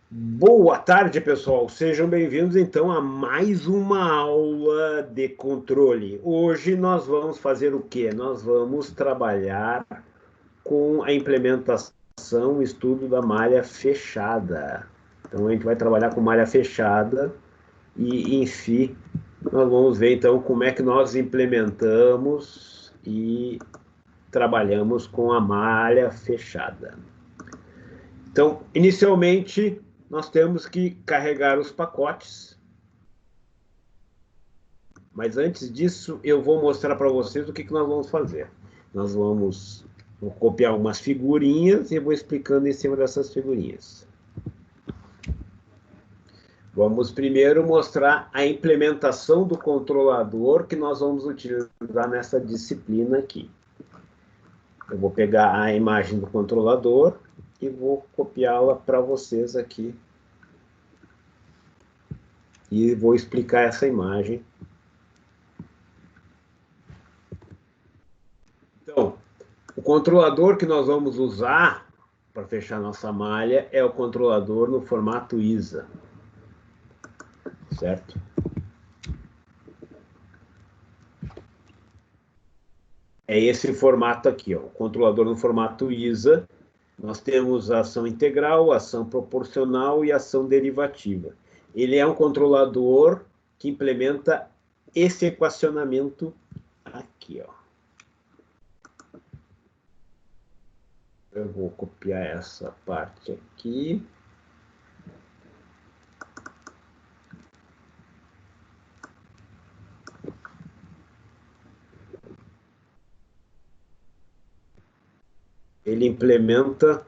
Boa tarde, pessoal. Sejam bem-vindos, então, a mais uma aula de controle. Hoje nós vamos fazer o quê? Nós vamos trabalhar com a implementação, estudo da malha fechada. Então, a gente vai trabalhar com malha fechada e, em si, nós vamos ver, então, como é que nós implementamos e trabalhamos com a malha fechada. Então, inicialmente, nós temos que carregar os pacotes. Mas antes disso, eu vou mostrar para vocês o que nós vamos fazer. Vou copiar umas figurinhas e vou explicando em cima dessas figurinhas. Vamos primeiro mostrar a implementação do controlador que nós vamos utilizar nessa disciplina aqui. Eu vou pegar a imagem do controlador e vou copiá-la para vocês aqui. E vou explicar essa imagem. Então, o controlador que nós vamos usar para fechar nossa malha é o controlador no formato ISA. Certo? É esse formato aqui, ó, o controlador no formato ISA. Nós temos a ação integral, ação proporcional e ação derivativa. Ele é um controlador que implementa esse equacionamento aqui, ó. Eu vou copiar essa parte aqui. Ele implementa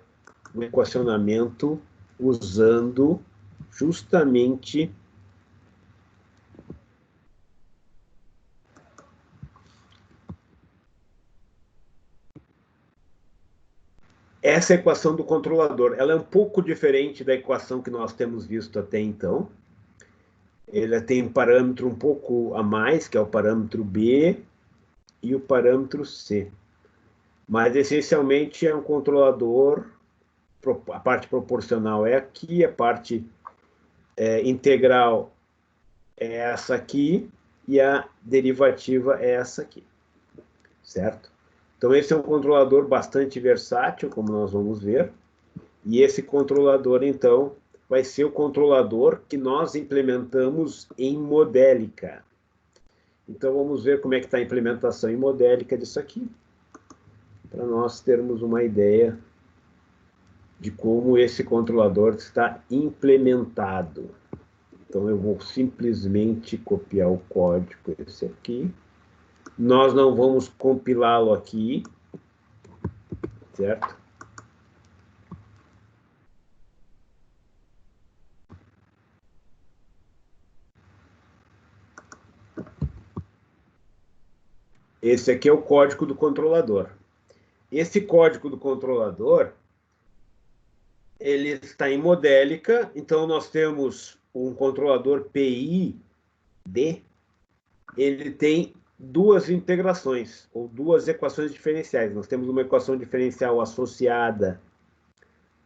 o equacionamento usando justamente essa equação do controlador. Ela é um pouco diferente da equação que nós temos visto até então. Ele tem um parâmetro um pouco a mais, que é o parâmetro B e o parâmetro C. Mas, essencialmente, é um controlador. A parte proporcional é aqui, a parte integral é essa aqui e a derivativa é essa aqui. Certo? Então, esse é um controlador bastante versátil, como nós vamos ver. E esse controlador, então, vai ser o controlador que nós implementamos em modélica. Então, vamos ver como é que está a implementação em modélica disso aqui, para nós termos uma ideia de como esse controlador está implementado. Então, eu vou simplesmente copiar o código, esse aqui. Nós não vamos compilá-lo aqui, certo? Esse aqui é o código do controlador. Esse código do controlador, ele está em modélica, então nós temos um controlador PID, ele tem duas integrações, ou duas equações diferenciais. Nós temos uma equação diferencial associada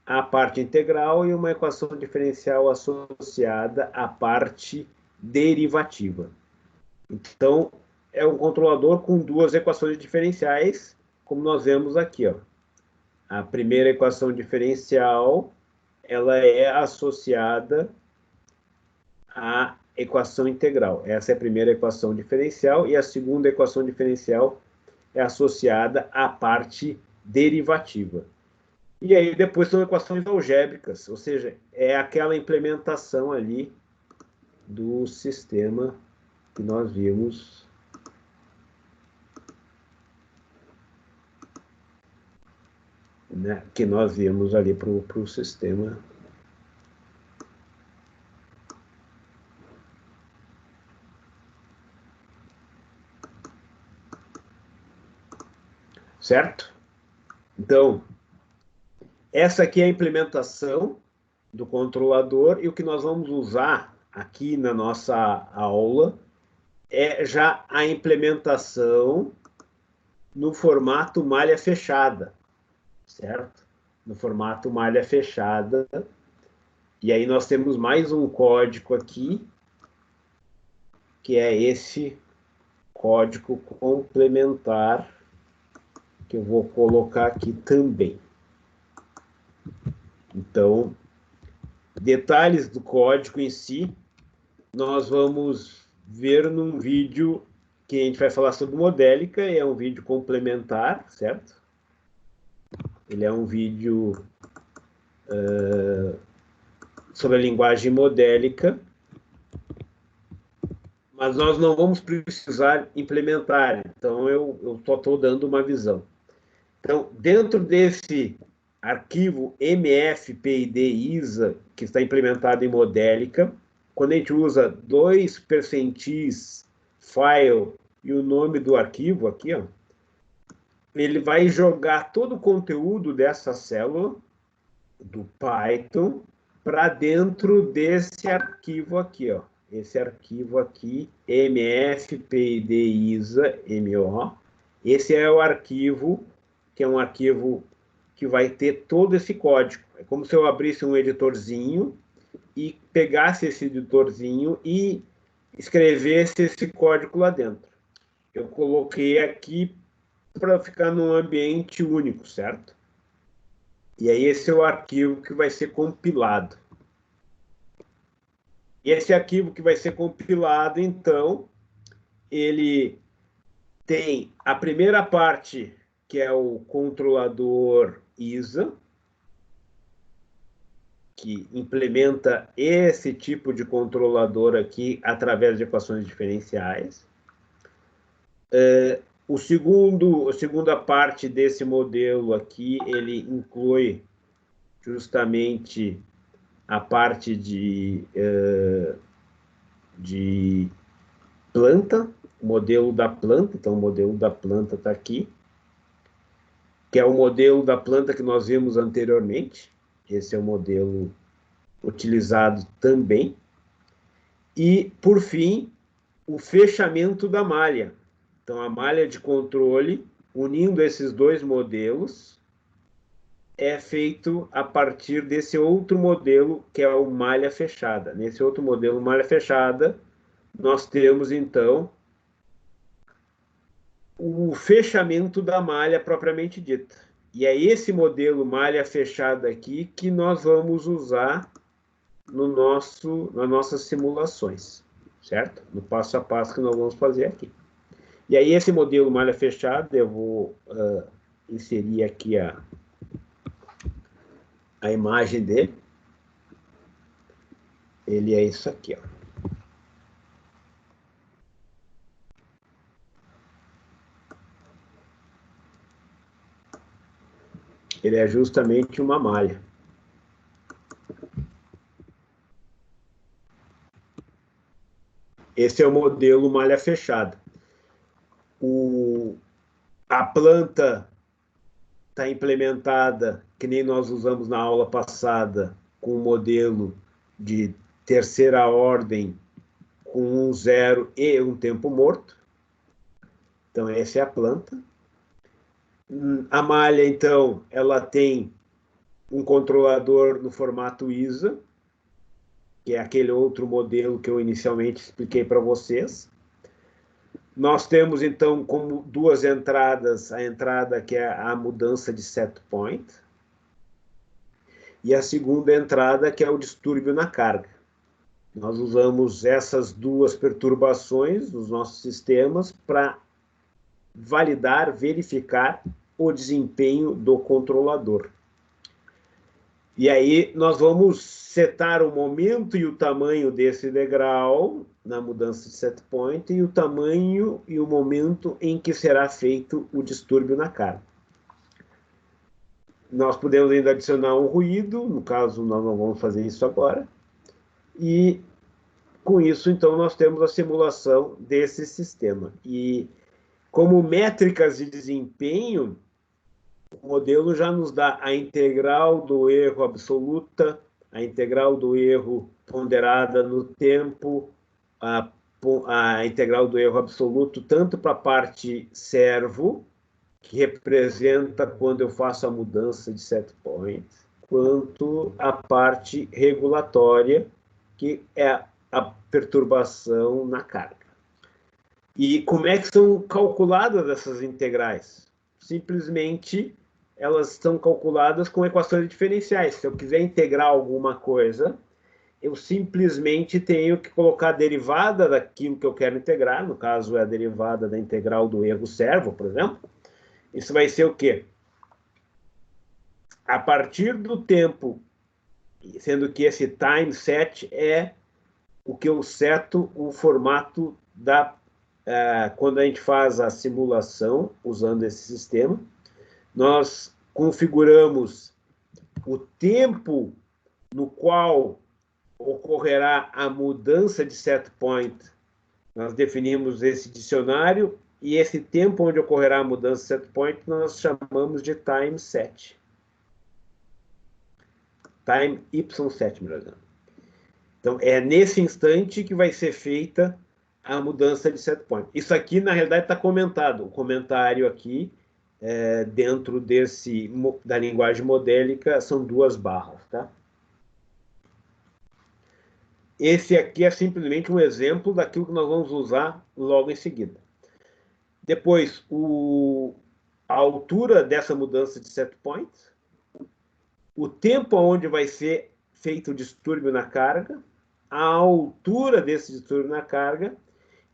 à parte integral e uma equação diferencial associada à parte derivativa. Então, é um controlador com duas equações diferenciais, como nós vemos aqui, ó. A primeira equação diferencial, ela é associada à equação integral. Essa é a primeira equação diferencial, e a segunda equação diferencial é associada à parte derivativa. E aí depois são equações algébricas, ou seja, é aquela implementação ali do sistema que nós vimos que nós vimos ali para o sistema. Certo? Então, essa aqui é a implementação do controlador, e o que nós vamos usar aqui na nossa aula é já a implementação no formato malha fechada, certo? no formato malha fechada. E aí nós temos mais um código aqui, que é esse código complementar, que eu vou colocar aqui também. Então, detalhes do código em si, nós vamos ver num vídeo que a gente vai falar sobre modélica, é um vídeo complementar, certo? Ele é um vídeo sobre a linguagem modélica, mas nós não vamos precisar implementar, então eu só estou dando uma visão. Então, dentro desse arquivo mfpid-isa, que está implementado em modélica, quando a gente usa 2% file e o nome do arquivo aqui, ó, ele vai jogar todo o conteúdo dessa célula do Python para dentro desse arquivo aqui, ó. Esse arquivo aqui, mfpid-isa-mo. Esse é o arquivo, que é um arquivo que vai ter todo esse código. É como se eu abrisse um editorzinho e pegasse esse editorzinho e escrevesse esse código lá dentro. Eu coloquei aqui para ficar num ambiente único, certo? E aí esse é o arquivo que vai ser compilado. E esse arquivo que vai ser compilado, então, ele tem a primeira parte, que é o controlador ISA, que implementa esse tipo de controlador aqui através de equações diferenciais. A segunda parte desse modelo aqui, ele inclui justamente a parte de planta, o modelo da planta. Então, o modelo da planta está aqui, que é o modelo da planta que nós vimos anteriormente. Esse é o modelo utilizado também. E, por fim, o fechamento da malha. Então, a malha de controle, unindo esses dois modelos, é feito a partir desse outro modelo, que é o malha fechada. Nesse outro modelo, malha fechada, nós temos, então, o fechamento da malha propriamente dita. E é esse modelo malha fechada aqui que nós vamos usar nas nossas simulações, certo? No passo a passo que nós vamos fazer aqui. E aí esse modelo malha fechada, eu vou inserir aqui a imagem dele. Ele é isso aqui, ó. Ele é justamente uma malha. Esse é o modelo malha fechada. A planta está implementada, que nem nós usamos na aula passada, com o modelo de terceira ordem, com um zero e um tempo morto. Então, essa é a planta. A malha, então, ela tem um controlador no formato ISA, que é aquele outro modelo que eu inicialmente expliquei para vocês. Nós temos, então, como duas entradas, a entrada que é a mudança de set point, e a segunda entrada, que é o distúrbio na carga. Nós usamos essas duas perturbações nos nossos sistemas para validar, verificar o desempenho do controlador. E aí nós vamos setar o momento e o tamanho desse degrau na mudança de set point e o tamanho e o momento em que será feito o distúrbio na carga. Nós podemos ainda adicionar um ruído, no caso nós não vamos fazer isso agora, e com isso então nós temos a simulação desse sistema. E como métricas de desempenho, o modelo já nos dá a integral do erro absoluta, a integral do erro ponderada no tempo, a integral do erro absoluto tanto para a parte servo, que representa quando eu faço a mudança de set point, quanto a parte regulatória, que é a perturbação na carga. E como é que são calculadas essas integrais? Simplesmente, elas são calculadas com equações diferenciais. Se eu quiser integrar alguma coisa, eu simplesmente tenho que colocar a derivada daquilo que eu quero integrar, no caso é a derivada da integral do erro servo, por exemplo. Isso vai ser o quê? A partir do tempo, sendo que esse time set é o que eu seto o formato da... quando a gente faz a simulação, usando esse sistema, nós configuramos o tempo no qual ocorrerá a mudança de set point. Nós definimos esse dicionário e esse tempo onde ocorrerá a mudança de set point nós chamamos de time set. Time y7, melhor dizendo. Então, é nesse instante que vai ser feita a mudança de set point. Isso aqui, na realidade, está comentado. O comentário aqui, dentro da linguagem modélica, são 2 barras, tá? Esse aqui é simplesmente um exemplo daquilo que nós vamos usar logo em seguida. Depois, a altura dessa mudança de set point, o tempo onde vai ser feito o distúrbio na carga, a altura desse distúrbio na carga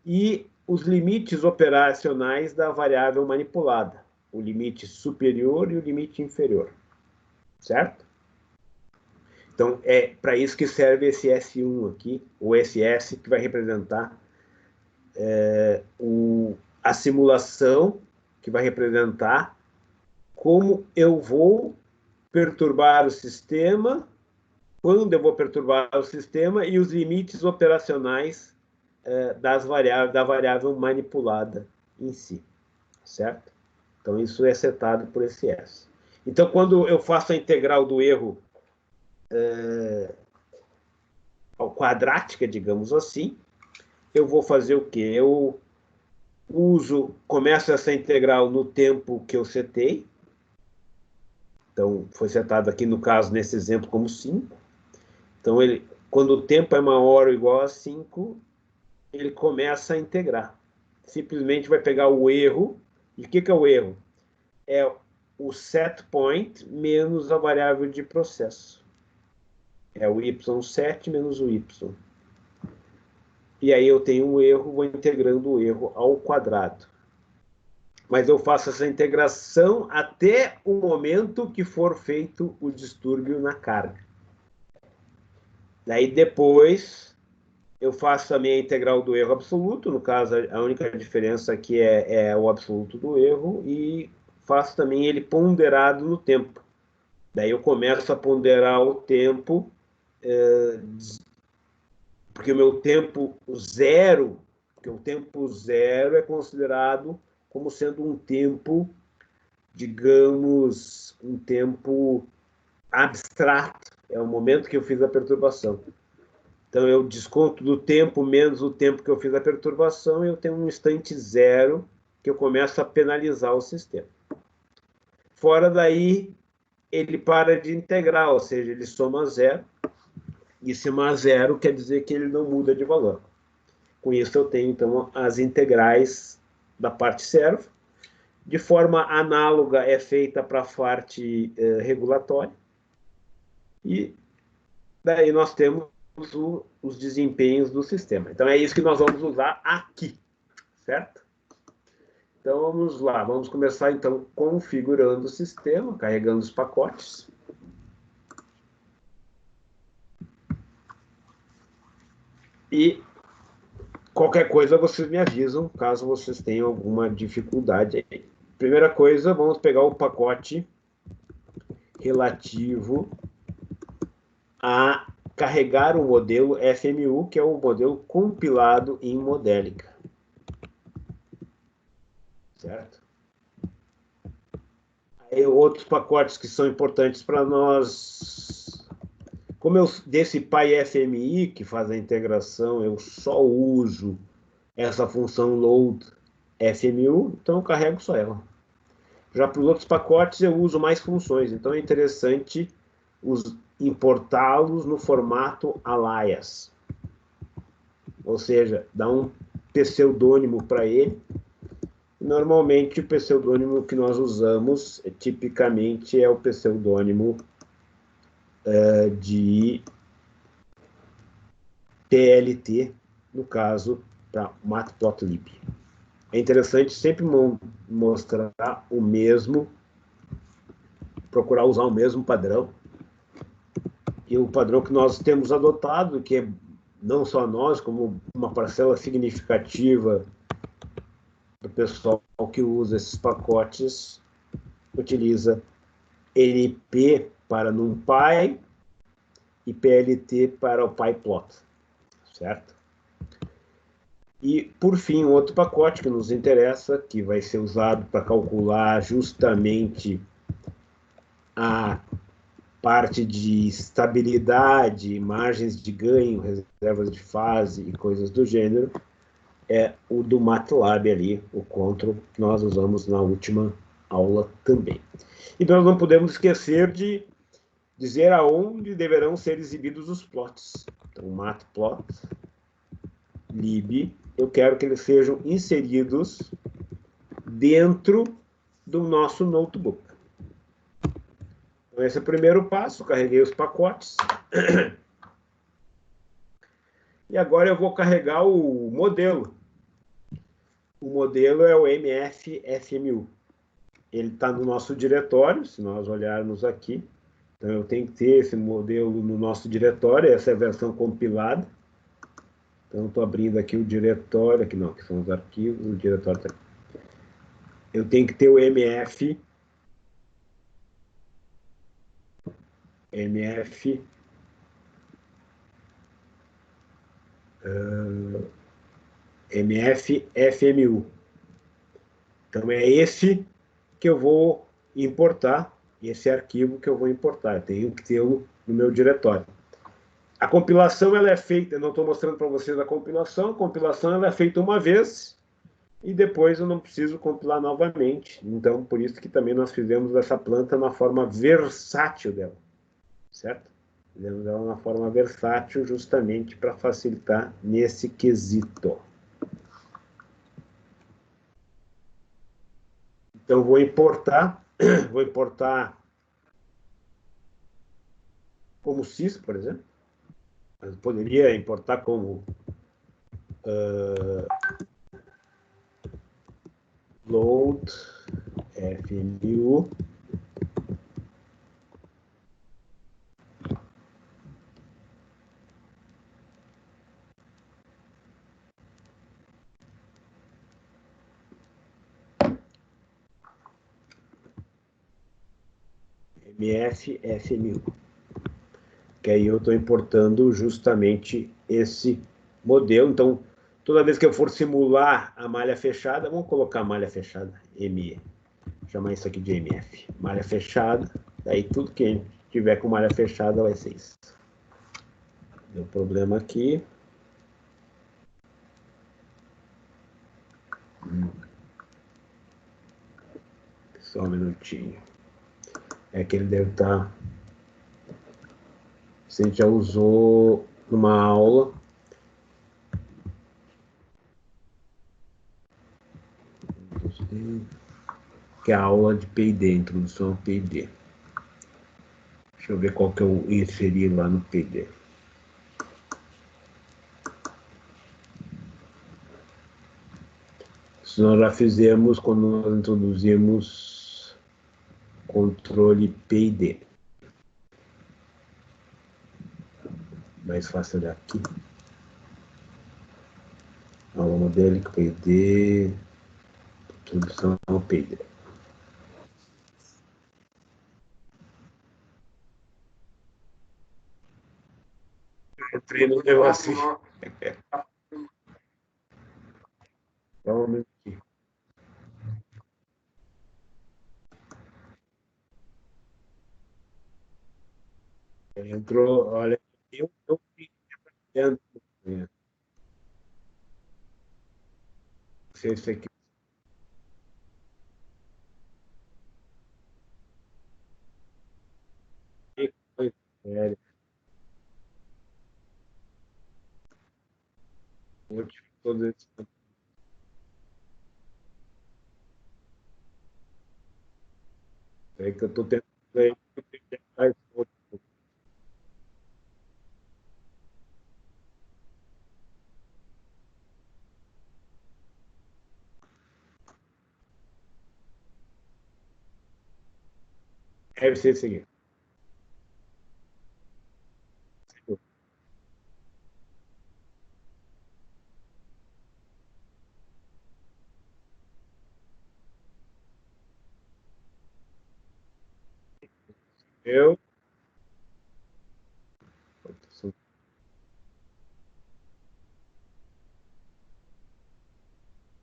e os limites operacionais da variável manipulada, o limite superior e o limite inferior, certo? Então, é para isso que serve esse S1 aqui, o SS, que vai representar a simulação, que vai representar como eu vou perturbar o sistema, quando eu vou perturbar o sistema e os limites operacionais da variável manipulada em si, certo? Então, isso é setado por esse S. Então, quando eu faço a integral do erro quadrática, digamos assim, eu vou fazer o quê? Eu começo essa integral no tempo que eu setei. Então, foi setado aqui, no caso, nesse exemplo, como 5. Então, quando o tempo é maior ou igual a 5, ele começa a integrar. Simplesmente vai pegar o erro. E o que é o erro? É o set point menos a variável de processo. É o y7 menos o y. E aí eu tenho um erro, vou integrando o erro ao quadrado. Mas eu faço essa integração até o momento que for feito o distúrbio na carga. Daí depois eu faço também a integral do erro absoluto, no caso a única diferença aqui é o absoluto do erro, e faço também ele ponderado no tempo. Daí eu começo a ponderar o tempo, porque o meu tempo zero, porque o tempo zero é considerado como sendo um tempo, digamos, um tempo abstrato. É o momento que eu fiz a perturbação. Então, eu desconto do tempo menos o tempo que eu fiz a perturbação e eu tenho um instante zero que eu começo a penalizar o sistema. Fora daí, ele para de integrar, ou seja, ele soma zero. E somar zero quer dizer que ele não muda de valor. Com isso, eu tenho, então, as integrais da parte servo. De forma análoga, é feita para a parte regulatória. E daí nós temos os desempenhos do sistema. Então, é isso que nós vamos usar aqui, certo? Então, vamos lá. Vamos começar, então, configurando o sistema, carregando os pacotes. E qualquer coisa, vocês me avisam, caso vocês tenham alguma dificuldade aí. Primeira coisa, vamos pegar o pacote relativo a carregar o modelo FMU, que é o modelo compilado em Modélica. Certo? Aí, outros pacotes que são importantes para nós. Como desse PyFMI, que faz a integração, eu só uso essa função load FMU, então eu carrego só ela. Já para os outros pacotes eu uso mais funções, então é interessante importá-los no formato alias. Ou seja, dá um pseudônimo para ele. Normalmente o pseudônimo que nós usamos, tipicamente, é o pseudônimo de TLT, no caso, para matplotlib. É interessante sempre mostrar o mesmo, procurar usar o mesmo padrão. E o padrão que nós temos adotado, que é não só nós, como uma parcela significativa do pessoal que usa esses pacotes, utiliza NP para NumPy e PLT para o PyPlot, certo? E, por fim, um outro pacote que nos interessa, que vai ser usado para calcular justamente a parte de estabilidade, margens de ganho, reservas de fase e coisas do gênero, é o do MATLAB ali, o control, que nós usamos na última aula também. E nós não podemos esquecer de dizer aonde deverão ser exibidos os plots. Então, matplotlib, eu quero que eles sejam inseridos dentro do nosso notebook. Então, esse é o primeiro passo, carreguei os pacotes. E agora eu vou carregar o modelo. O modelo é o MF-FMU. Ele está no nosso diretório, se nós olharmos aqui. Então, eu tenho que ter esse modelo no nosso diretório, essa é a versão compilada. Então, estou abrindo aqui o diretório, aqui não, que são os arquivos, o diretório está aqui. Eu tenho que ter o MF, MF-FMU. Então, é esse que eu vou importar, esse arquivo que eu vou importar. Eu tenho que tê-lo no meu diretório. A compilação ela é feita, eu não estou mostrando para vocês a compilação ela é feita uma vez e depois eu não preciso compilar novamente. Então, por isso que também nós fizemos essa planta na forma versátil dela, certo? Fizemos ela na forma versátil justamente para facilitar nesse quesito. Então, vou importar como sys, por exemplo. Eu poderia importar como load fmu mf-fmu. Que aí eu estou importando justamente esse modelo. Então, toda vez que eu for simular a malha fechada, vamos colocar malha fechada, ME. Chamar isso aqui de MF. Malha fechada, daí tudo que tiver com malha fechada vai ser isso. Deu problema aqui. Só um minutinho. É que ele deve estar... Se a gente já usou numa aula. Que é a aula de P&D, introdução ao P&D. Deixa eu ver qual que eu inseri lá no P&D. Isso nós já fizemos quando nós introduzimos controle P&D. Mais fácil olhar aqui. Aula modélica, P&D, introdução ao P&D. Entrei no negócio. Dá um momento aqui. Entrou, olha, eu entendo. Não sei se aqui. É, todos esses. É que eu estou tentando aí, deve ser o seguinte. Eu.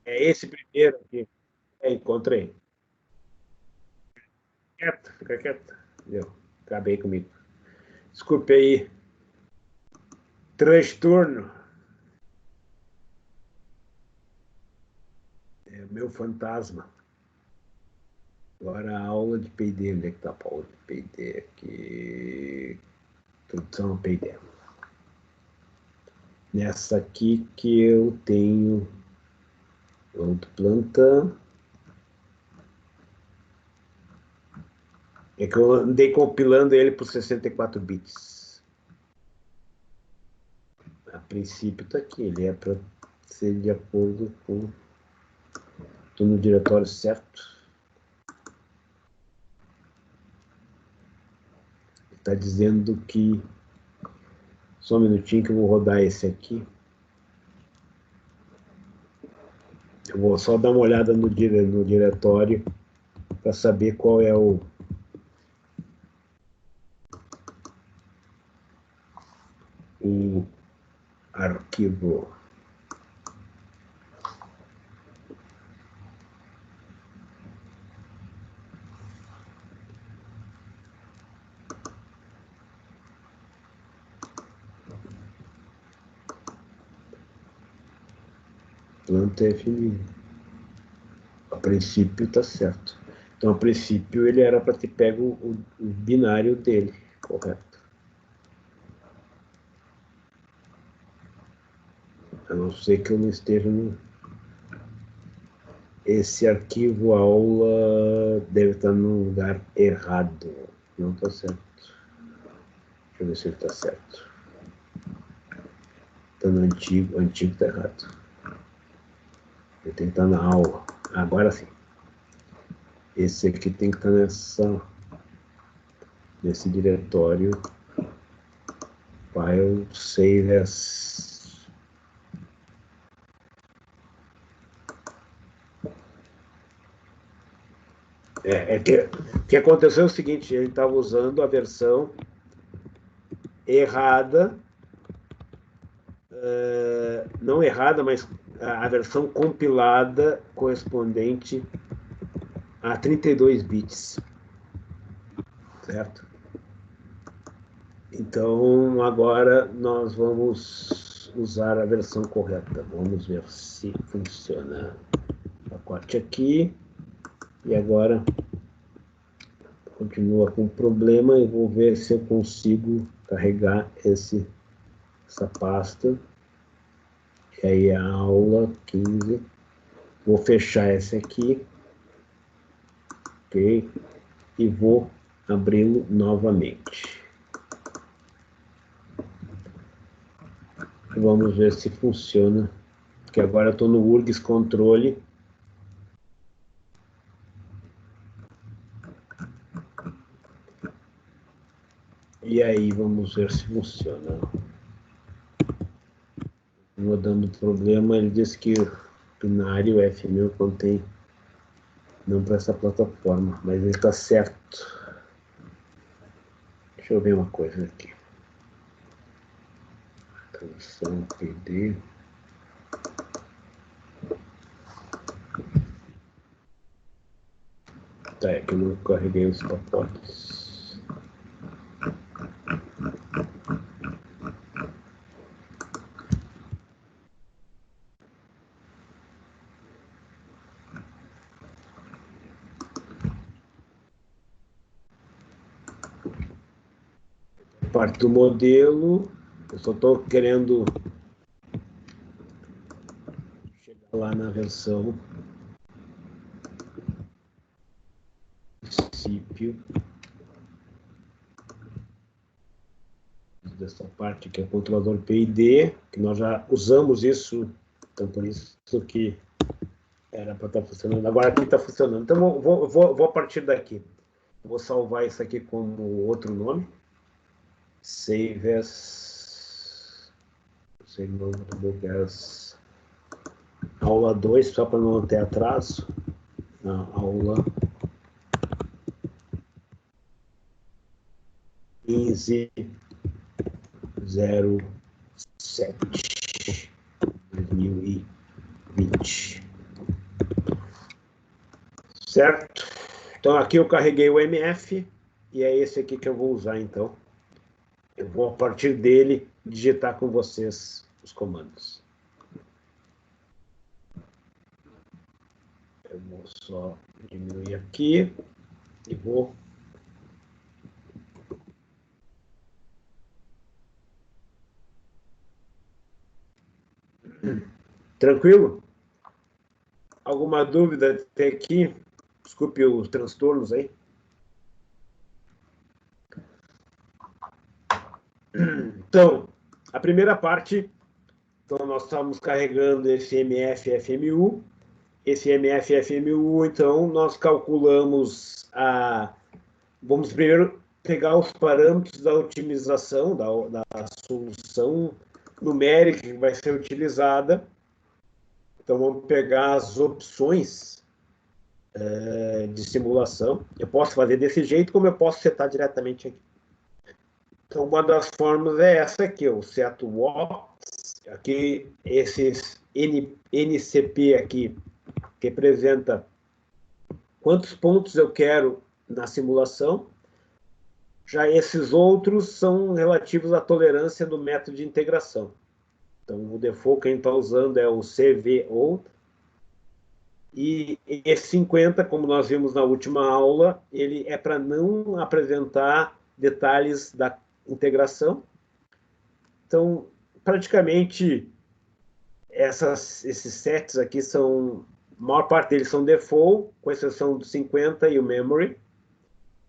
É esse primeiro aqui. É, encontrei. Quieto, fica quieto. Deu. Acabei comigo. Desculpe aí. Transtorno. É o meu fantasma. Agora a aula de P&D. Onde é que está a aula de P&D aqui? Introdução ao P&D. Nessa aqui que eu tenho planta. É que eu andei compilando ele por 64 bits. A princípio está aqui. Ele é para ser de acordo com. Estou no diretório certo. Está dizendo que. Só um minutinho que eu vou rodar esse aqui. Eu vou só dar uma olhada no diretório para saber qual é o arquivo. Planta FM. A princípio está certo. Então, a princípio, ele era para ter pego o binário dele, correto? A não ser que eu não esteja no. Esse arquivo aula deve estar no lugar errado. Não está certo. Deixa eu ver se ele está certo. Está no antigo. O antigo está errado. Ele tem que estar na aula. Agora sim. Esse aqui tem que estar nesse diretório file save as. O que aconteceu é o seguinte, ele estava usando a versão errada, não errada, mas a versão compilada correspondente a 32 bits, certo? Então, agora nós vamos usar a versão correta. Vamos ver se funciona. Pacote aqui. E agora continua com problema e vou ver se eu consigo carregar essa pasta. E aí a aula 15. Vou fechar esse aqui. Ok? E vou abri-lo novamente. Vamos ver se funciona. Porque agora eu estou no URGS Controle. E aí vamos ver se funciona. Vou dando problema. Ele diz que o binário F1000 contém não para essa plataforma, mas ele está certo. Deixa eu ver uma coisa aqui. Tradução PD. Tá, é que eu não carreguei os pacotes. parte do modelo, eu só estou querendo chegar lá na versão princípio dessa parte que é controlador PID, que nós já usamos isso, então por isso que era para estar funcionando, agora aqui está funcionando. Então vou a partir daqui. Vou salvar isso aqui como outro nome. Save as aula 2, só para não ter atraso. Aula 15/07/2020. Certo? Então, aqui eu carreguei o MF, e é esse aqui que eu vou usar, então. Eu vou, a partir dele, digitar com vocês os comandos. Eu vou só diminuir aqui e vou... Tranquilo? Alguma dúvida até aqui? Desculpe os transtornos aí. Então, a primeira parte, então nós estamos carregando esse MF-FMU. Esse MF-FMU, então, nós calculamos Vamos primeiro pegar os parâmetros da otimização, da solução numérica que vai ser utilizada. Então, vamos pegar as opções de simulação. Eu posso fazer desse jeito, como eu posso setar diretamente aqui. Então, uma das formas é essa aqui, o set walks. Aqui, esses NCP aqui representa quantos pontos eu quero na simulação. Já esses outros são relativos à tolerância do método de integração. Então, o default que a gente está usando é o CVO. E esse 50, como nós vimos na última aula, ele é para não apresentar detalhes da integração. Então, praticamente, esses sets aqui são... A maior parte deles são default, com exceção do 50 e o memory.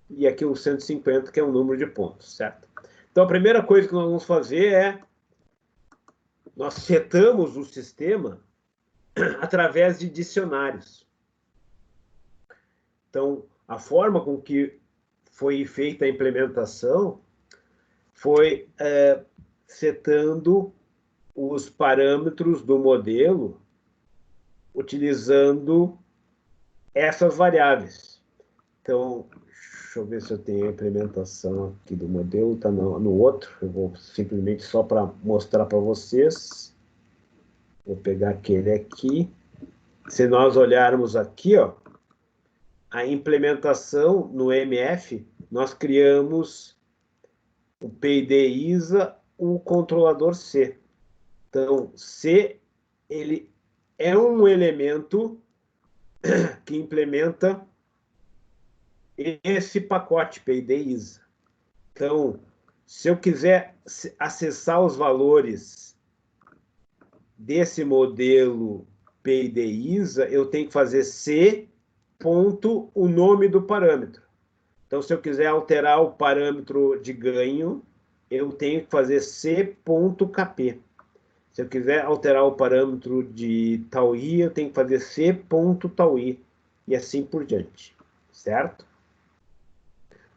E aqui o 150, que é o número de pontos, certo? Então, a primeira coisa que nós vamos fazer é... Nós setamos o sistema através de dicionários. Então, a forma com que foi feita a implementação foi setando os parâmetros do modelo utilizando essas variáveis. Então, deixa eu ver se eu tenho a implementação aqui do modelo, está no outro. Eu vou simplesmente só para mostrar para vocês. Vou pegar aquele aqui. Se nós olharmos aqui, ó, a implementação no MF, nós criamos o PID ISA, o controlador C. Então, C, ele é um elemento que implementa esse pacote PID ISA. Então, se eu quiser acessar os valores desse modelo PID ISA, eu tenho que fazer C ponto o nome do parâmetro. Então, se eu quiser alterar o parâmetro de ganho, eu tenho que fazer C.kp. Se eu quiser alterar o parâmetro de tau-i, eu tenho que fazer C.tau-i, e assim por diante, certo?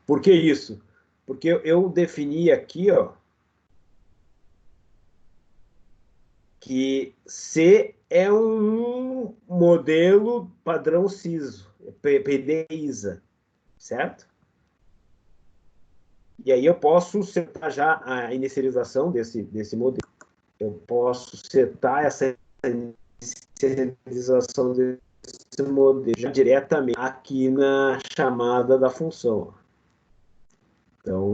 Por que isso? Porque eu defini aqui, ó, que C é um modelo padrão CISO, PDISA, certo? E aí eu posso setar já a inicialização desse modelo. Eu posso setar essa inicialização desse modelo já diretamente aqui na chamada da função. Então,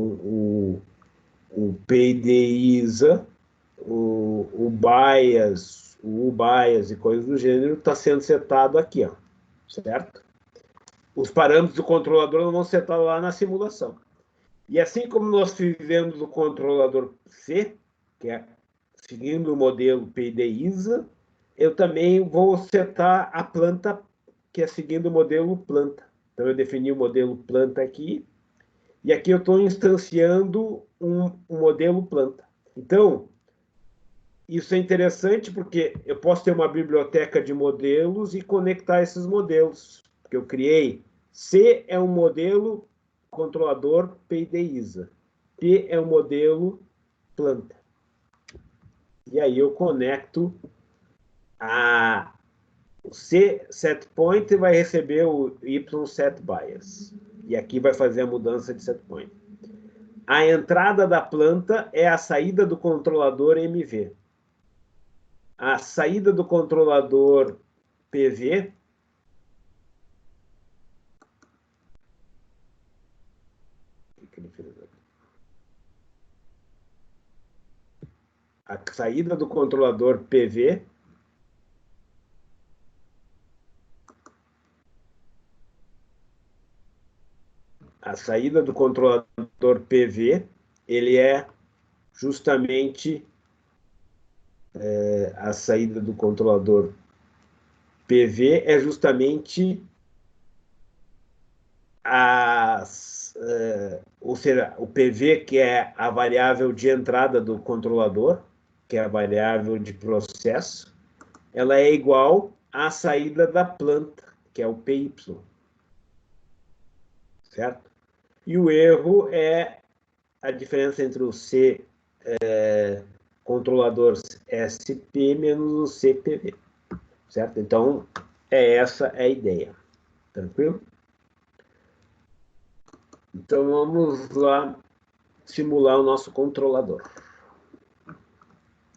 o PID-ISA, o bias e coisas do gênero está sendo setado aqui, ó, certo? Os parâmetros do controlador não vão setar lá na simulação. E assim como nós fizemos o controlador C, que é seguindo o modelo PID-ISA, eu também vou setar a planta, que é seguindo o modelo planta. Então, eu defini o modelo planta aqui, e aqui eu estou instanciando um modelo planta. Então, isso é interessante porque eu posso ter uma biblioteca de modelos e conectar esses modelos. Porque eu criei, C é um modelo controlador PID-ISA. P é um modelo planta. E aí eu conecto o C setPoint vai receber o Y setBias. E aqui vai fazer a mudança de setPoint. A entrada da planta é a saída do controlador MV. A saída do controlador PV a saída do controlador PV ele é justamente a saída do controlador PV é justamente ou seja, o PV, que é a variável de entrada do controlador, que é a variável de processo, ela é igual à saída da planta, que é o PY. Certo? E o erro é a diferença entre o C controlador SP menos o CPV. Certo? Então, essa a ideia. Tranquilo? Então, vamos lá simular o nosso controlador.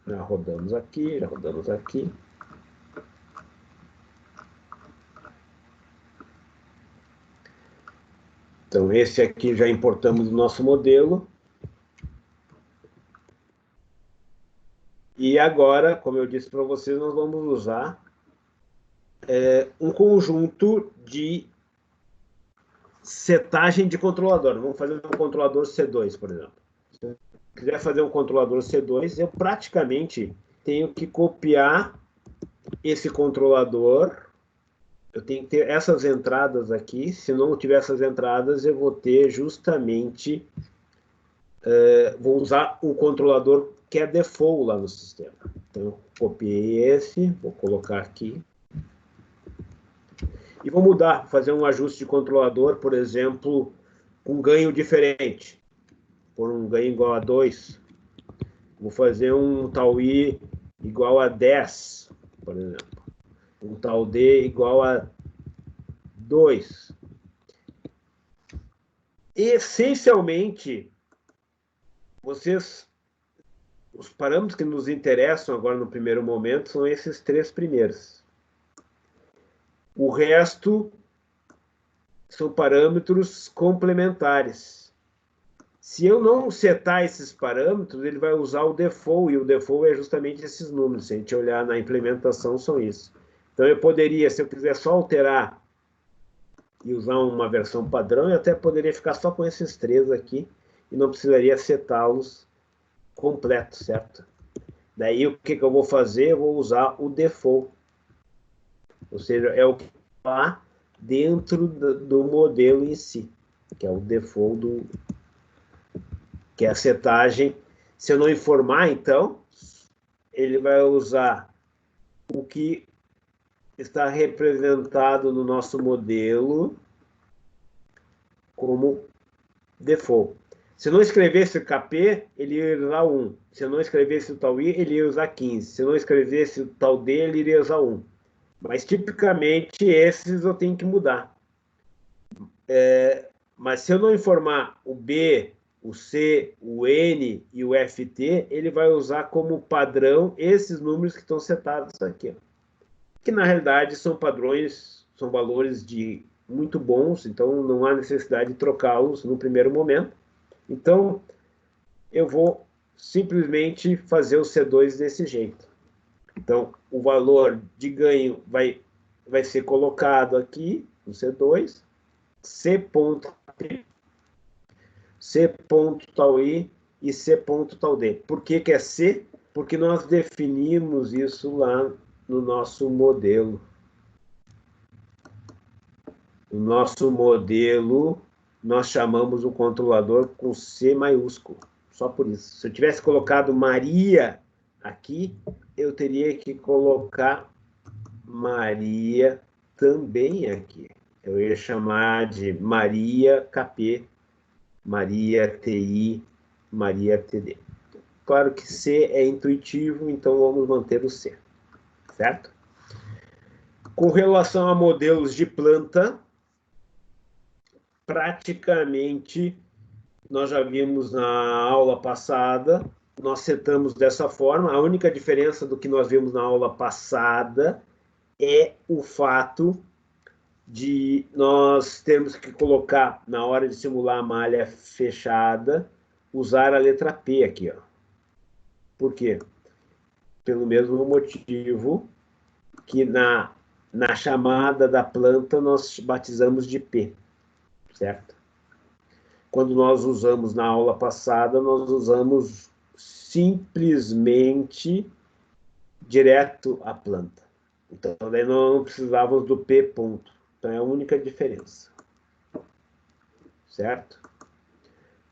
Já rodamos aqui, já rodamos aqui. Então, esse aqui já importamos o nosso modelo. E agora, como eu disse para vocês, nós vamos usar um conjunto de setagem de controlador. Vamos fazer um controlador C2, por exemplo. Se eu quiser fazer um controlador C2, eu praticamente tenho que copiar esse controlador. Eu tenho que ter essas entradas aqui. Se não tiver essas entradas, eu vou ter justamente... vou usar o controlador que é default lá no sistema. Então, eu copiei esse, vou colocar aqui. E vou mudar, fazer um ajuste de controlador, por exemplo, com ganho diferente. Por um ganho igual a 2. Vou fazer um tal I igual a 10, por exemplo. Um tal D igual a 2. Essencialmente, os parâmetros que nos interessam agora no primeiro momento são esses 3 primeiros. O resto são parâmetros complementares. Se eu não setar esses parâmetros, ele vai usar o default, e o default é justamente esses números. Se a gente olhar na implementação, são isso. Então, eu poderia, se eu quiser só alterar e usar uma versão padrão, eu até poderia ficar só com esses 3 aqui, e não precisaria setá-los completos, certo? Daí, o que eu vou fazer? Eu vou usar o default. Ou seja, é o que está dentro do modelo em si, que é o default que é a setagem. Se eu não informar, então, ele vai usar o que está representado no nosso modelo como default. Se eu não escrevesse o KP, ele ia usar 1. Se eu não escrevesse o tal I, ele ia usar 15. Se eu não escrevesse o tal D, ele iria usar 1. Mas, tipicamente, esses eu tenho que mudar. Mas se eu não informar o B, o C, o N e o FT, ele vai usar como padrão esses números que estão setados aqui. Que, na realidade, são padrões, são valores muito bons, então não há necessidade de trocá-los no primeiro momento. Então, eu vou simplesmente fazer o C2 desse jeito. Então, o valor de ganho vai ser colocado aqui no C2, C.P. C ponto tal I e C ponto tal D. Por que que é C? Porque nós definimos isso lá no nosso modelo. No nosso modelo, nós chamamos o controlador com C maiúsculo. Só por isso. Se eu tivesse colocado Maria aqui, eu teria que colocar Maria também aqui. Eu ia chamar de Maria KP, Maria TI, Maria TD. Claro que C é intuitivo, então vamos manter o C, certo? Com relação a modelos de planta, praticamente nós já vimos na aula passada, nós setamos dessa forma. A única diferença do que nós vimos na aula passada é o fato de nós termos que colocar, na hora de simular a malha fechada, usar a letra P aqui, ó. Por quê? Pelo mesmo motivo que na chamada da planta nós batizamos de P, certo? Quando nós usamos na aula passada, nós usamos simplesmente direto a planta. Então, daí não precisávamos do P ponto. Então, é a única diferença. Certo?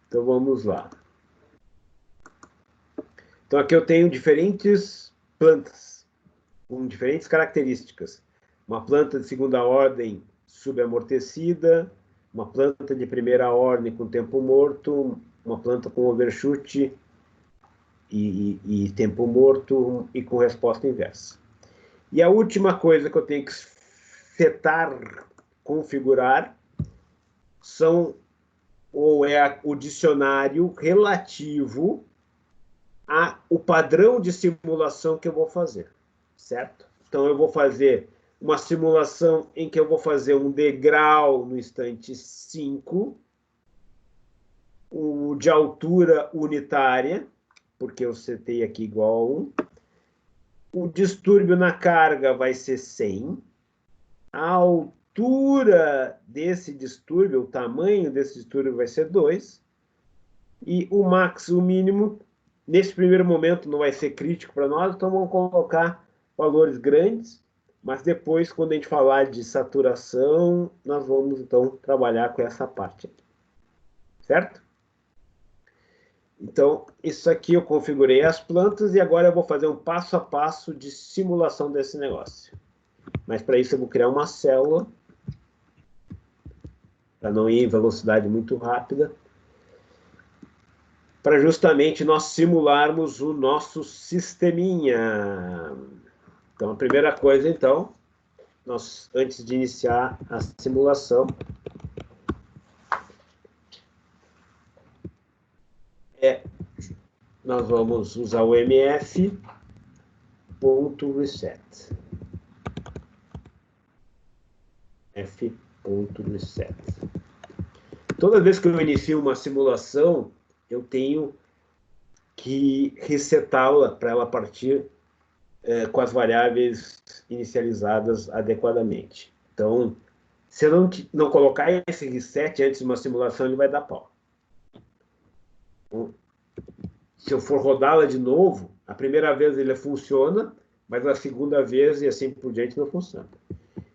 Então, vamos lá. Então, aqui eu tenho diferentes plantas, com diferentes características. Uma planta de segunda ordem subamortecida, uma planta de primeira ordem com tempo morto, uma planta com overshoot e tempo morto e com resposta inversa. E a última coisa que eu tenho que setar, configurar, é o dicionário relativo ao padrão de simulação que eu vou fazer, certo? Então, eu vou fazer uma simulação em que eu vou fazer um degrau no instante 5, o de altura unitária, porque eu setei aqui igual a 1. O distúrbio na carga vai ser 100. A altura desse distúrbio, o tamanho desse distúrbio vai ser 2. E o max, o mínimo, nesse primeiro momento não vai ser crítico para nós, então vamos colocar valores grandes, mas depois, quando a gente falar de saturação, nós vamos, então, trabalhar com essa parte aqui. Certo? Então, isso aqui eu configurei as plantas e agora eu vou fazer um passo a passo de simulação desse negócio. Mas para isso eu vou criar uma célula, para não ir em velocidade muito rápida, para justamente nós simularmos o nosso sisteminha. Então, a primeira coisa, então, antes de iniciar a simulação, nós vamos usar o mf.reset. f.reset. Toda vez que eu inicio uma simulação, eu tenho que resetá-la para ela partir com as variáveis inicializadas adequadamente. Então, se eu não colocar esse reset antes de uma simulação, ele vai dar pau. Então, se eu for rodá-la de novo, a primeira vez ele funciona, mas a segunda vez e assim por diante não funciona.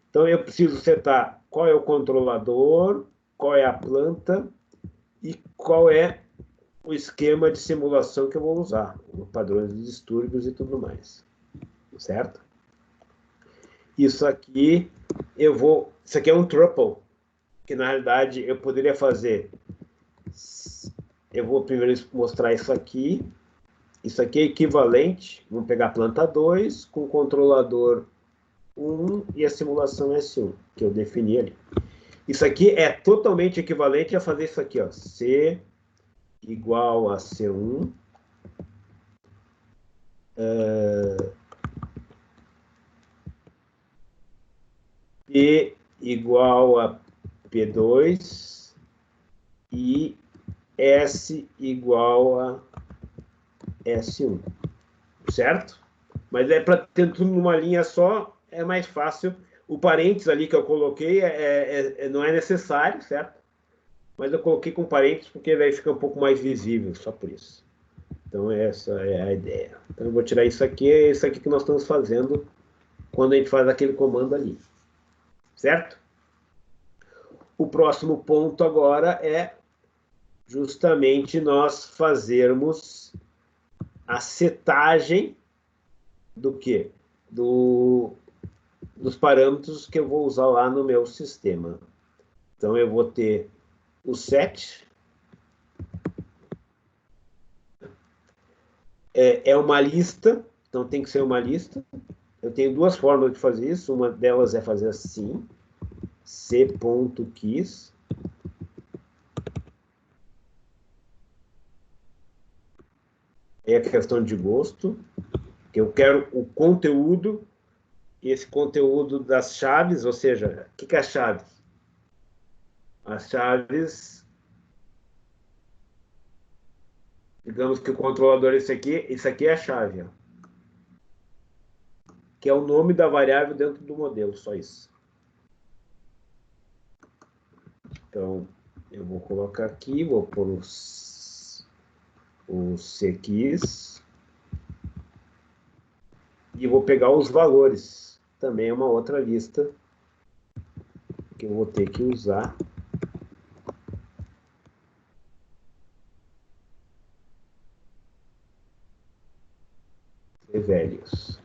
Então, eu preciso setar qual é o controlador, qual é a planta e qual é o esquema de simulação que eu vou usar, padrões de distúrbios e tudo mais. Certo? Isso aqui isso aqui é um tuple, que na realidade eu poderia fazer. Eu vou primeiro mostrar isso aqui. Isso aqui é equivalente. Vamos pegar a planta 2 com o controlador 1 e a simulação S1, que eu defini ali. Isso aqui é totalmente equivalente a fazer isso aqui, ó. C igual a C1. P igual a P2 e S igual a S1, certo? Mas para ter tudo numa linha só, é mais fácil. O parênteses ali que eu coloquei não é necessário, certo? mas eu coloquei com parênteses porque vai ficar um pouco mais visível, só por isso. Então, essa é a ideia. Então, eu vou tirar isso aqui, é isso aqui que nós estamos fazendo quando a gente faz aquele comando ali. Certo? O próximo ponto agora é justamente nós fazermos a setagem do quê? Dos parâmetros que eu vou usar lá no meu sistema. Então, eu vou ter o set, é uma lista, então tem que ser uma lista. Eu tenho duas formas de fazer isso, uma delas é fazer assim, c.keys, é questão de gosto, que eu quero o conteúdo, e esse conteúdo das chaves, ou seja, o que é as chaves? As chaves, digamos que o controlador é isso aqui é a chave, ó, que é o nome da variável dentro do modelo, só isso. Então, eu vou colocar aqui, vou pôr o ckeys, e vou pegar os valores. Também é uma outra lista que eu vou ter que usar. Velhos.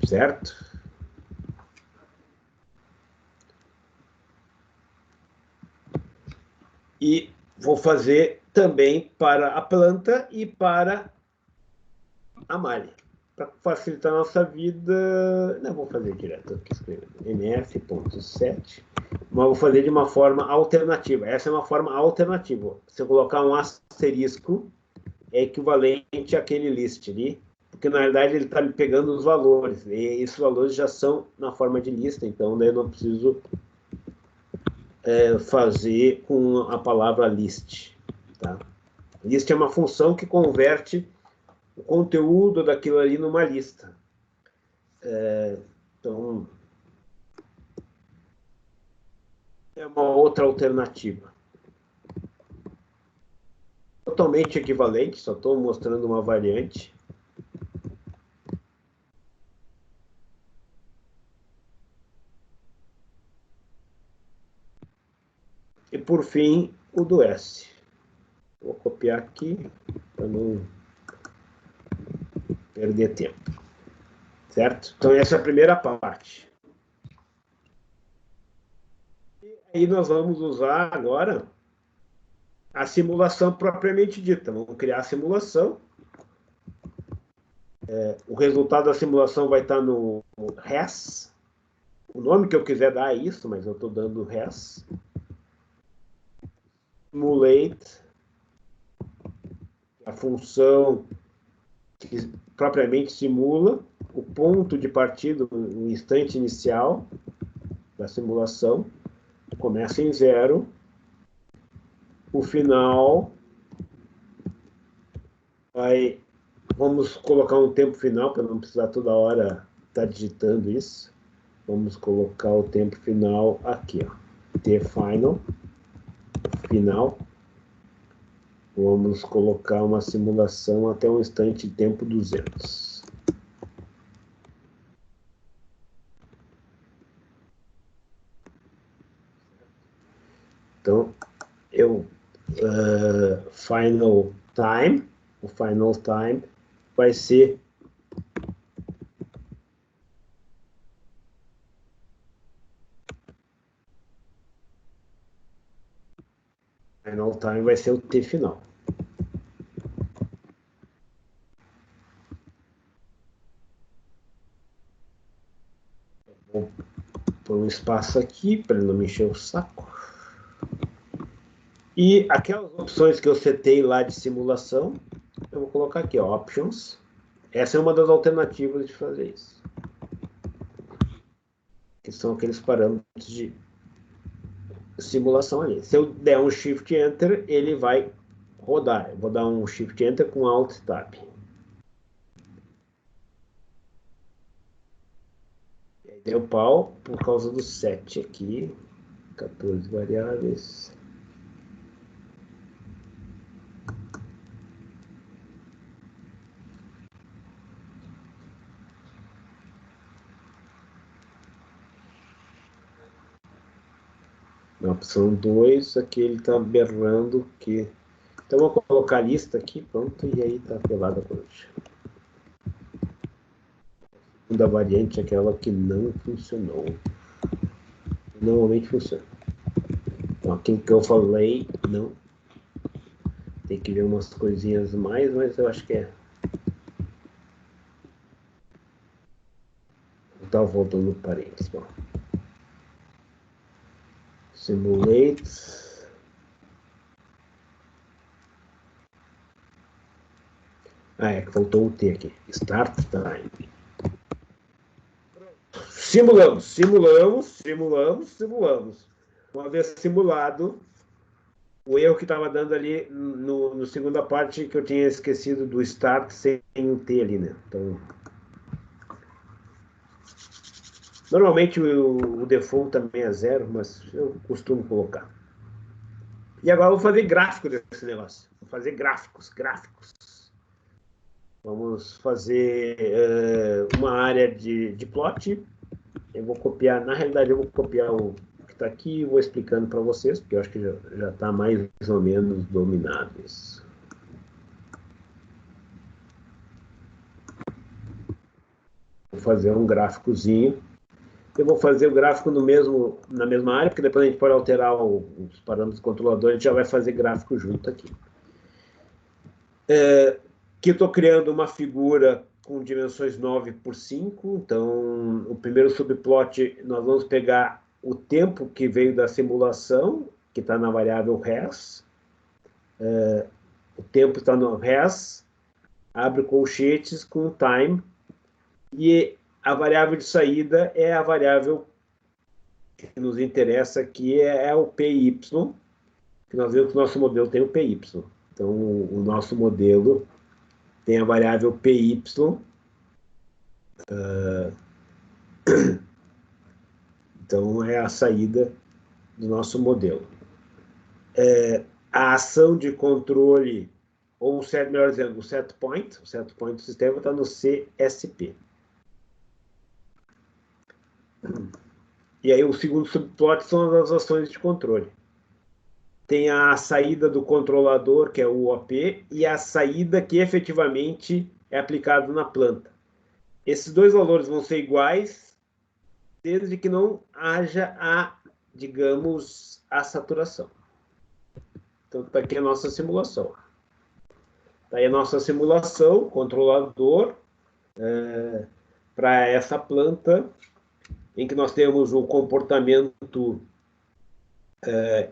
Certo? E vou fazer também para a planta e para a malha. Para facilitar a nossa vida, não vou fazer direto aqui, escrevendo nf.set, mas vou fazer de uma forma alternativa. Essa é uma forma alternativa. Se eu colocar um asterisco, é equivalente àquele list ali, porque na realidade ele está me pegando os valores, e esses valores já são na forma de lista, então daí eu não preciso fazer com a palavra list. Tá? List é uma função que converte o conteúdo daquilo ali numa lista. Então, é uma outra alternativa. Totalmente equivalente, só estou mostrando uma variante. E, por fim, o do S. Vou copiar aqui para não perder tempo. Certo? Então, essa é a primeira parte. E aí nós vamos usar agora a simulação propriamente dita. Vamos criar a simulação. O resultado da simulação vai estar no res. O nome que eu quiser dar é isso, mas eu estou dando res. Simulate, a função que propriamente simula o ponto de partida, o instante inicial da simulação, começa em 0, o final vai, vamos colocar um tempo final, para não precisar toda hora estar digitando isso, vamos colocar o tempo final aqui, ó, tFinal, final, vamos colocar uma simulação até um instante de tempo 200. Então, final time, o final time vai ser final time vai ser o T final. Vou pôr um espaço aqui para não me encher o saco. E aquelas opções que eu setei lá de simulação, eu vou colocar aqui, ó, options. Essa é uma das alternativas de fazer isso. Que são aqueles parâmetros de simulação ali. Se eu der um Shift Enter, ele vai rodar. Eu vou dar um Shift Enter com Alt Tab. Deu pau por causa do set aqui. 14 variáveis. Na opção 2, aqui ele está berrando que... Então, eu vou colocar a lista aqui, pronto, e aí está pelada a coruja. A segunda variante é aquela que não funcionou. Normalmente funciona. Então, aquilo que eu falei, não. Tem que ver umas coisinhas mais, mas eu acho que é. Então, voltando no parênteses. Bom. Simulate. É que faltou o T aqui. Start time. Simulamos. Uma vez simulado, o erro que estava dando ali no segunda parte, que eu tinha esquecido do start sem o T ali, né? Então, normalmente o default também é 0, mas eu costumo colocar. E agora eu vou fazer gráfico desse negócio. Vou fazer gráficos. Vamos fazer uma área de plot. Eu vou copiar, na realidade eu vou copiar o que está aqui e vou explicando para vocês, porque eu acho que já está mais ou menos dominado isso. Vou fazer um gráficozinho. Eu vou fazer o gráfico na mesma área, porque depois a gente pode alterar os parâmetros do controlador, a gente já vai fazer gráfico junto aqui. Que eu estou criando uma figura com dimensões 9 por 5, então o primeiro subplot nós vamos pegar o tempo que veio da simulação, que está na variável res, o tempo está no res, abre colchetes com time, e a variável de saída é a variável que nos interessa aqui, é o PY, que nós vemos que o nosso modelo tem o PY. Então, o nosso modelo tem a variável PY, então é a saída do nosso modelo. A ação de controle, ou melhor dizendo, o set point do sistema está no CSP. E aí o segundo subplot são as ações de controle. Tem a saída do controlador, que é o OP, e a saída que efetivamente é aplicada na planta. Esses dois valores vão ser iguais, desde que não haja digamos, a saturação. Então, está aqui a nossa simulação. Está aí a nossa simulação, controlador, para essa planta, em que nós temos o comportamento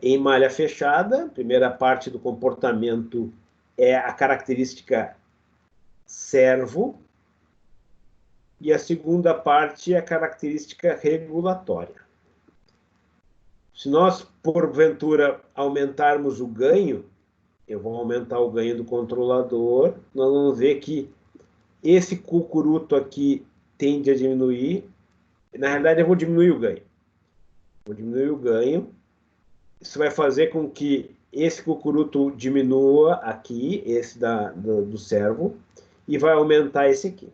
em malha fechada. A primeira parte do comportamento é a característica servo, e a segunda parte é a característica regulatória. Se nós, porventura, aumentarmos o ganho, eu vou aumentar o ganho do controlador, nós vamos ver que esse cucuruto aqui tende a diminuir. Na realidade, eu vou diminuir o ganho. Vou diminuir o ganho. Isso vai fazer com que esse cucuruto diminua aqui, esse do servo, e vai aumentar esse aqui.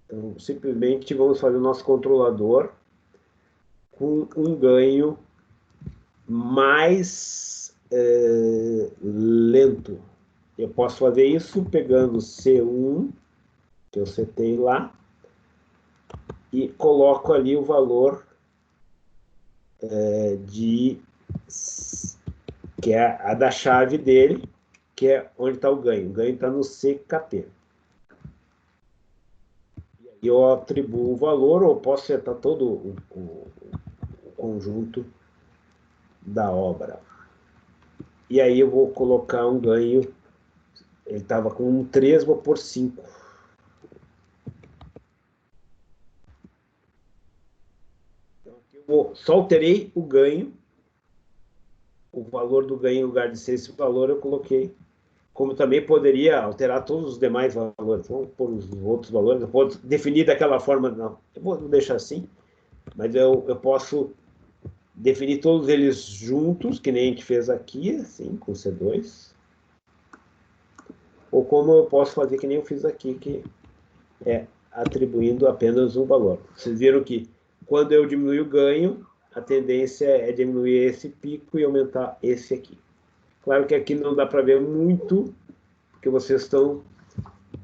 Então, simplesmente vamos fazer o nosso controlador com um ganho mais lento. Eu posso fazer isso pegando C1, que eu setei lá, e coloco ali o valor que é a da chave dele, que é onde está o ganho. O ganho está no CKP. E eu atribuo o valor, ou posso setar todo o conjunto da obra. E aí eu vou colocar um ganho, ele estava com um 3, vou por 5. Então, aqui só alterei o ganho, o valor do ganho, em lugar de ser esse valor, eu coloquei. Como também poderia alterar todos os demais valores. Vamos pôr os outros valores, eu posso definir daquela forma, não. Eu vou deixar assim, mas eu posso definir todos eles juntos, que nem a gente fez aqui, assim, com C2. Ou como eu posso fazer que nem eu fiz aqui, que é atribuindo apenas um valor. Vocês viram que quando eu diminuir o ganho, a tendência é diminuir esse pico e aumentar esse aqui. Claro que aqui não dá para ver muito, porque vocês estão...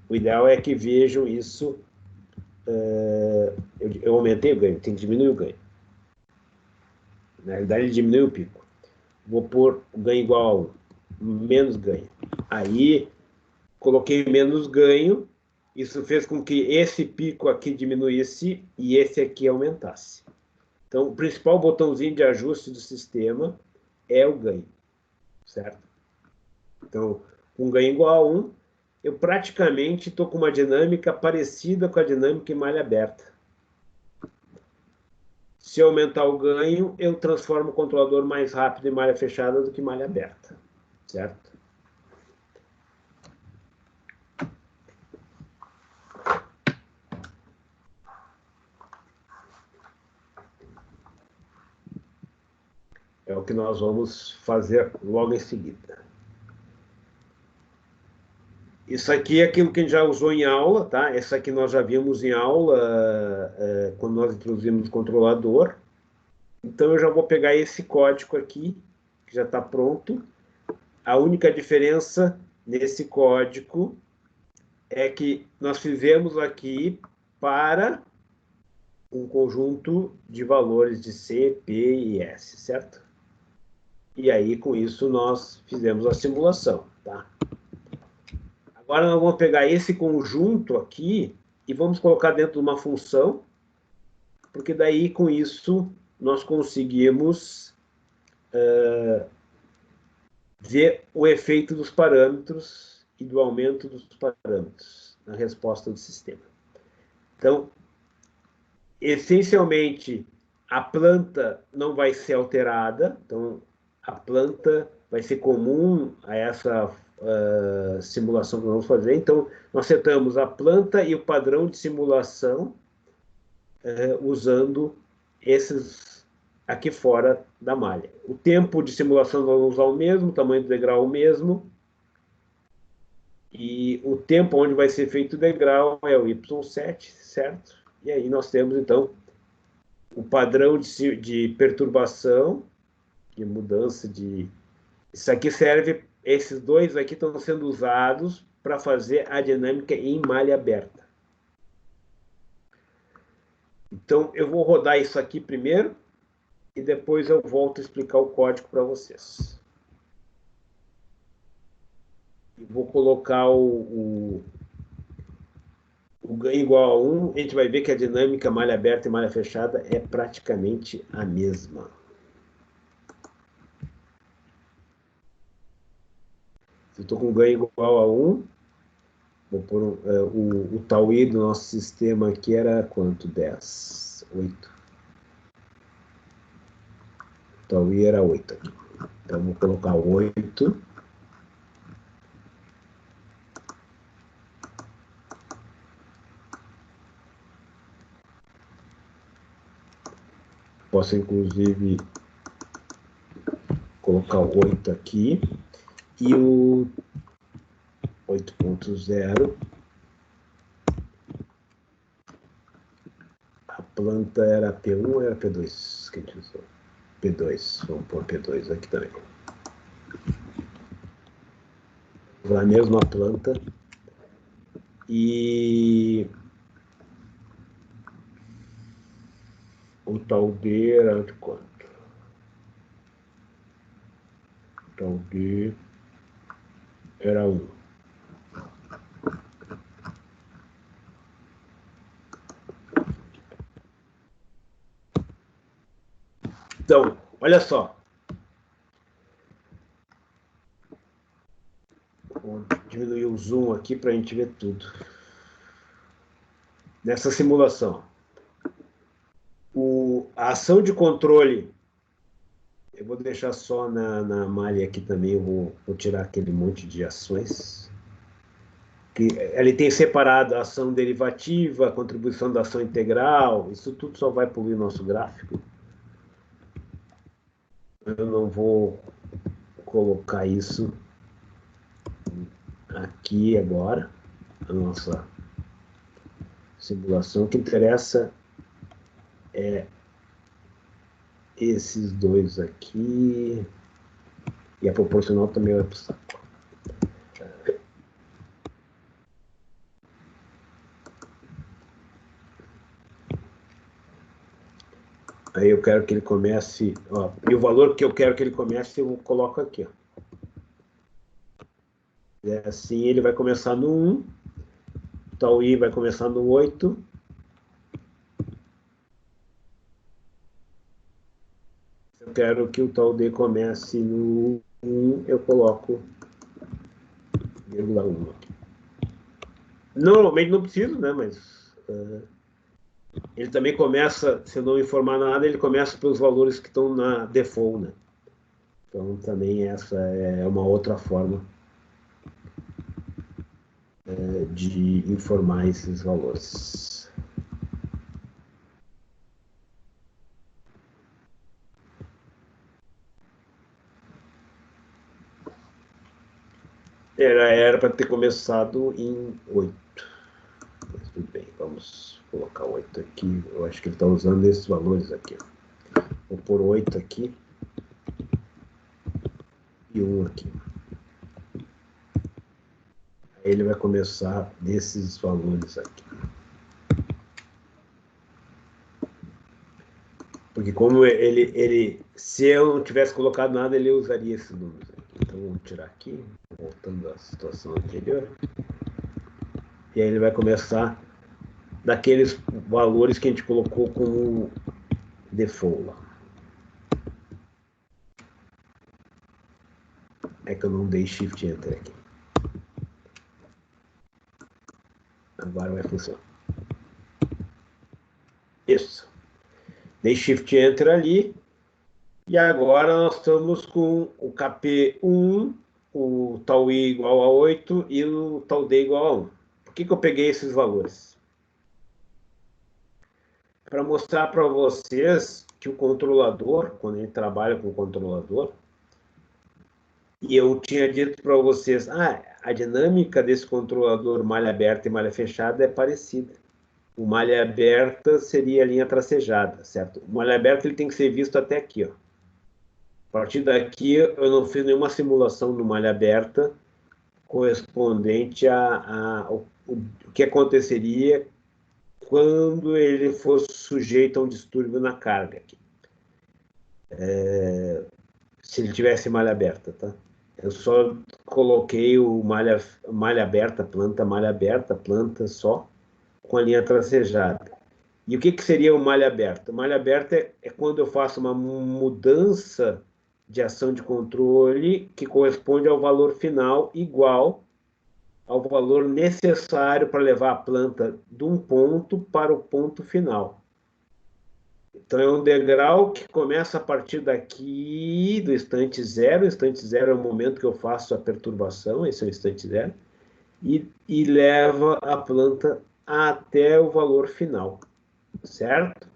O ideal é que vejam isso. Eu aumentei o ganho, tem que diminuir o ganho. Na realidade, ele diminui o pico. Vou pôr o ganho igual a 1, menos ganho. Aí, coloquei menos ganho, isso fez com que esse pico aqui diminuísse e esse aqui aumentasse. Então, o principal botãozinho de ajuste do sistema é o ganho, certo? Então, com ganho igual a 1, eu praticamente estou com uma dinâmica parecida com a dinâmica em malha aberta. Se eu aumentar o ganho, eu transformo o controlador mais rápido em malha fechada do que malha aberta, certo? É o que nós vamos fazer logo em seguida. Isso aqui é aquilo que a gente já usou em aula, tá? Essa aqui nós já vimos em aula, quando nós introduzimos o controlador. Então, eu já vou pegar esse código aqui, que já está pronto. A única diferença nesse código é que nós fizemos aqui para um conjunto de valores de C, P e S, certo? E aí, com isso, nós fizemos a simulação, tá? Agora, nós vamos pegar esse conjunto aqui e vamos colocar dentro de uma função, porque daí, com isso, nós conseguimos ver o efeito dos parâmetros e do aumento dos parâmetros na resposta do sistema. Então, essencialmente, a planta não vai ser alterada, então a planta vai ser comum a essa simulação que nós vamos fazer. Então, nós setamos a planta e o padrão de simulação usando esses aqui fora da malha. O tempo de simulação nós vamos usar o mesmo, o tamanho do degrau o mesmo, e o tempo onde vai ser feito o degrau é o Y7, certo? E aí nós temos, então, o padrão de perturbação, de mudança de... Isso aqui serve, esses dois aqui estão sendo usados para fazer a dinâmica em malha aberta. Então, eu vou rodar isso aqui primeiro, e depois eu volto a explicar o código para vocês. E vou colocar o ganho igual a 1, a gente vai ver que a dinâmica malha aberta e malha fechada é praticamente a mesma. Se eu estou com ganho igual a 1, vou pôr o tau-i do nosso sistema aqui era quanto? 10, 8. O tau-i era 8 aqui. Então, vou colocar 8. Posso, inclusive, colocar o 8 aqui. E o 8.0, a planta era P1 ou era P2 que a gente usou? P2, vamos pôr P2 aqui também. A mesma planta. E o tal D era de quanto? O tal D era 1. Então, olha só. Vou diminuir o zoom aqui para a gente ver tudo. Nessa simulação, a ação de controle, eu vou deixar só na malha aqui também, eu vou tirar aquele monte de ações. Que ele tem separado a ação derivativa, a contribuição da ação integral, isso tudo só vai poluir o nosso gráfico. Eu não vou colocar isso aqui agora, a nossa simulação. O que interessa é esses dois aqui, e a proporcional também vai para o saco. Aí eu quero que ele comece, ó, e o valor que eu quero que ele comece eu coloco aqui, ó. E assim ele vai começar no 1, tal I vai começar no 8. Se eu quero que o tal D comece no 1, eu coloco 0,1 aqui. Normalmente não preciso, né? Mas ele também começa, se eu não informar nada, ele começa pelos valores que estão na default, né? Então também essa é uma outra forma de informar esses valores. Era para ter começado em 8. Mas tudo bem, vamos colocar 8 aqui. Eu acho que ele está usando esses valores aqui. Vou pôr 8 aqui e 1 aqui. Aí ele vai começar desses valores aqui. Porque como se eu não tivesse colocado nada, ele usaria esses números aqui. Então vamos tirar aqui, voltando à situação anterior. E aí ele vai começar daqueles valores que a gente colocou como default lá. É que eu não dei Shift Enter aqui. Agora vai funcionar. Isso. Dei Shift Enter ali. E agora nós estamos com o KP1, o tal I igual a 8 e o tal D igual a 1. Por que eu peguei esses valores? Para mostrar para vocês que o controlador, quando ele trabalha com o controlador, e eu tinha dito para vocês, a dinâmica desse controlador malha aberta e malha fechada é parecida. O malha aberta seria a linha tracejada, certo? O malha aberta ele tem que ser visto até aqui, ó. A partir daqui, eu não fiz nenhuma simulação no malha aberta correspondente o que aconteceria quando ele fosse sujeito a um distúrbio na carga aqui. Se ele tivesse malha aberta, tá? Eu só coloquei o malha aberta, planta só, com a linha tracejada. E o que seria o malha aberta? O malha aberta é quando eu faço uma mudança de ação de controle que corresponde ao valor final igual ao valor necessário para levar a planta de um ponto para o ponto final. Então, é um degrau que começa a partir daqui do instante zero. O instante zero é o momento que eu faço a perturbação, esse é o instante zero, e leva a planta até o valor final, certo?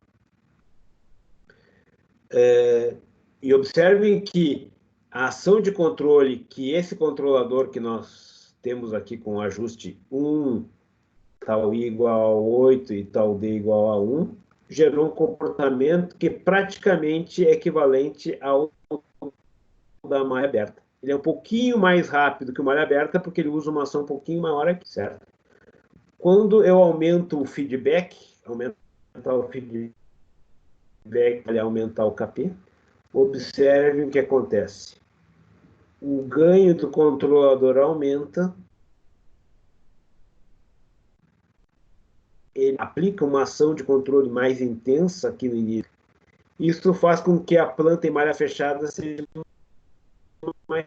E observem que a ação de controle que esse controlador que nós temos aqui com ajuste 1, tal I igual a 8 e tal D igual a 1, gerou um comportamento que praticamente é equivalente ao da malha aberta. Ele é um pouquinho mais rápido que o malha aberta, porque ele usa uma ação um pouquinho maior aqui, certo? Quando eu aumento o feedback, vai aumentar o KP, observe o que acontece. O ganho do controlador aumenta, ele aplica uma ação de controle mais intensa aqui no início. Isso faz com que a planta em malha fechada seja mais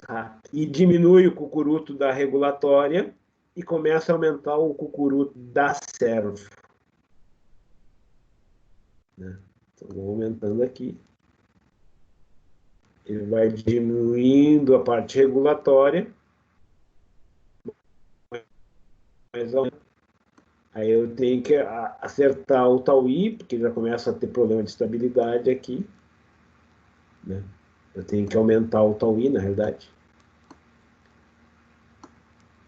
rápida. E diminui o cucuruto da regulatória e começa a aumentar o cucuruto da servo. Né? Então, vou aumentando aqui. Ele vai diminuindo a parte regulatória. Aí eu tenho que acertar o tau I, porque já começa a ter problema de estabilidade aqui. né? Eu tenho que aumentar o tau-i, na realidade,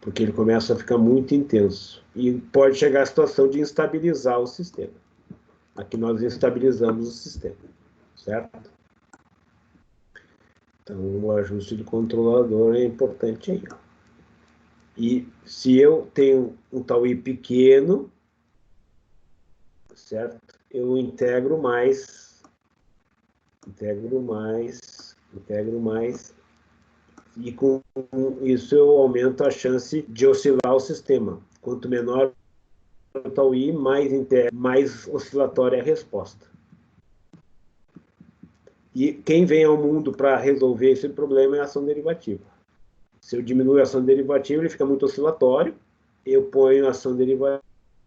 porque ele começa a ficar muito intenso. E pode chegar à situação de instabilizar o sistema. Aqui nós estabilizamos o sistema, certo? Então, o ajuste do controlador é importante aí, ó. E se eu tenho um tau-i pequeno, certo? Eu integro mais, e com isso eu aumento a chance de oscilar o sistema. Quanto menor o tau-i, mais oscilatória é a resposta. E quem vem ao mundo para resolver esse problema é a ação derivativa. Se eu diminuo a ação derivativa, ele fica muito oscilatório. Eu ponho a ação derivativa,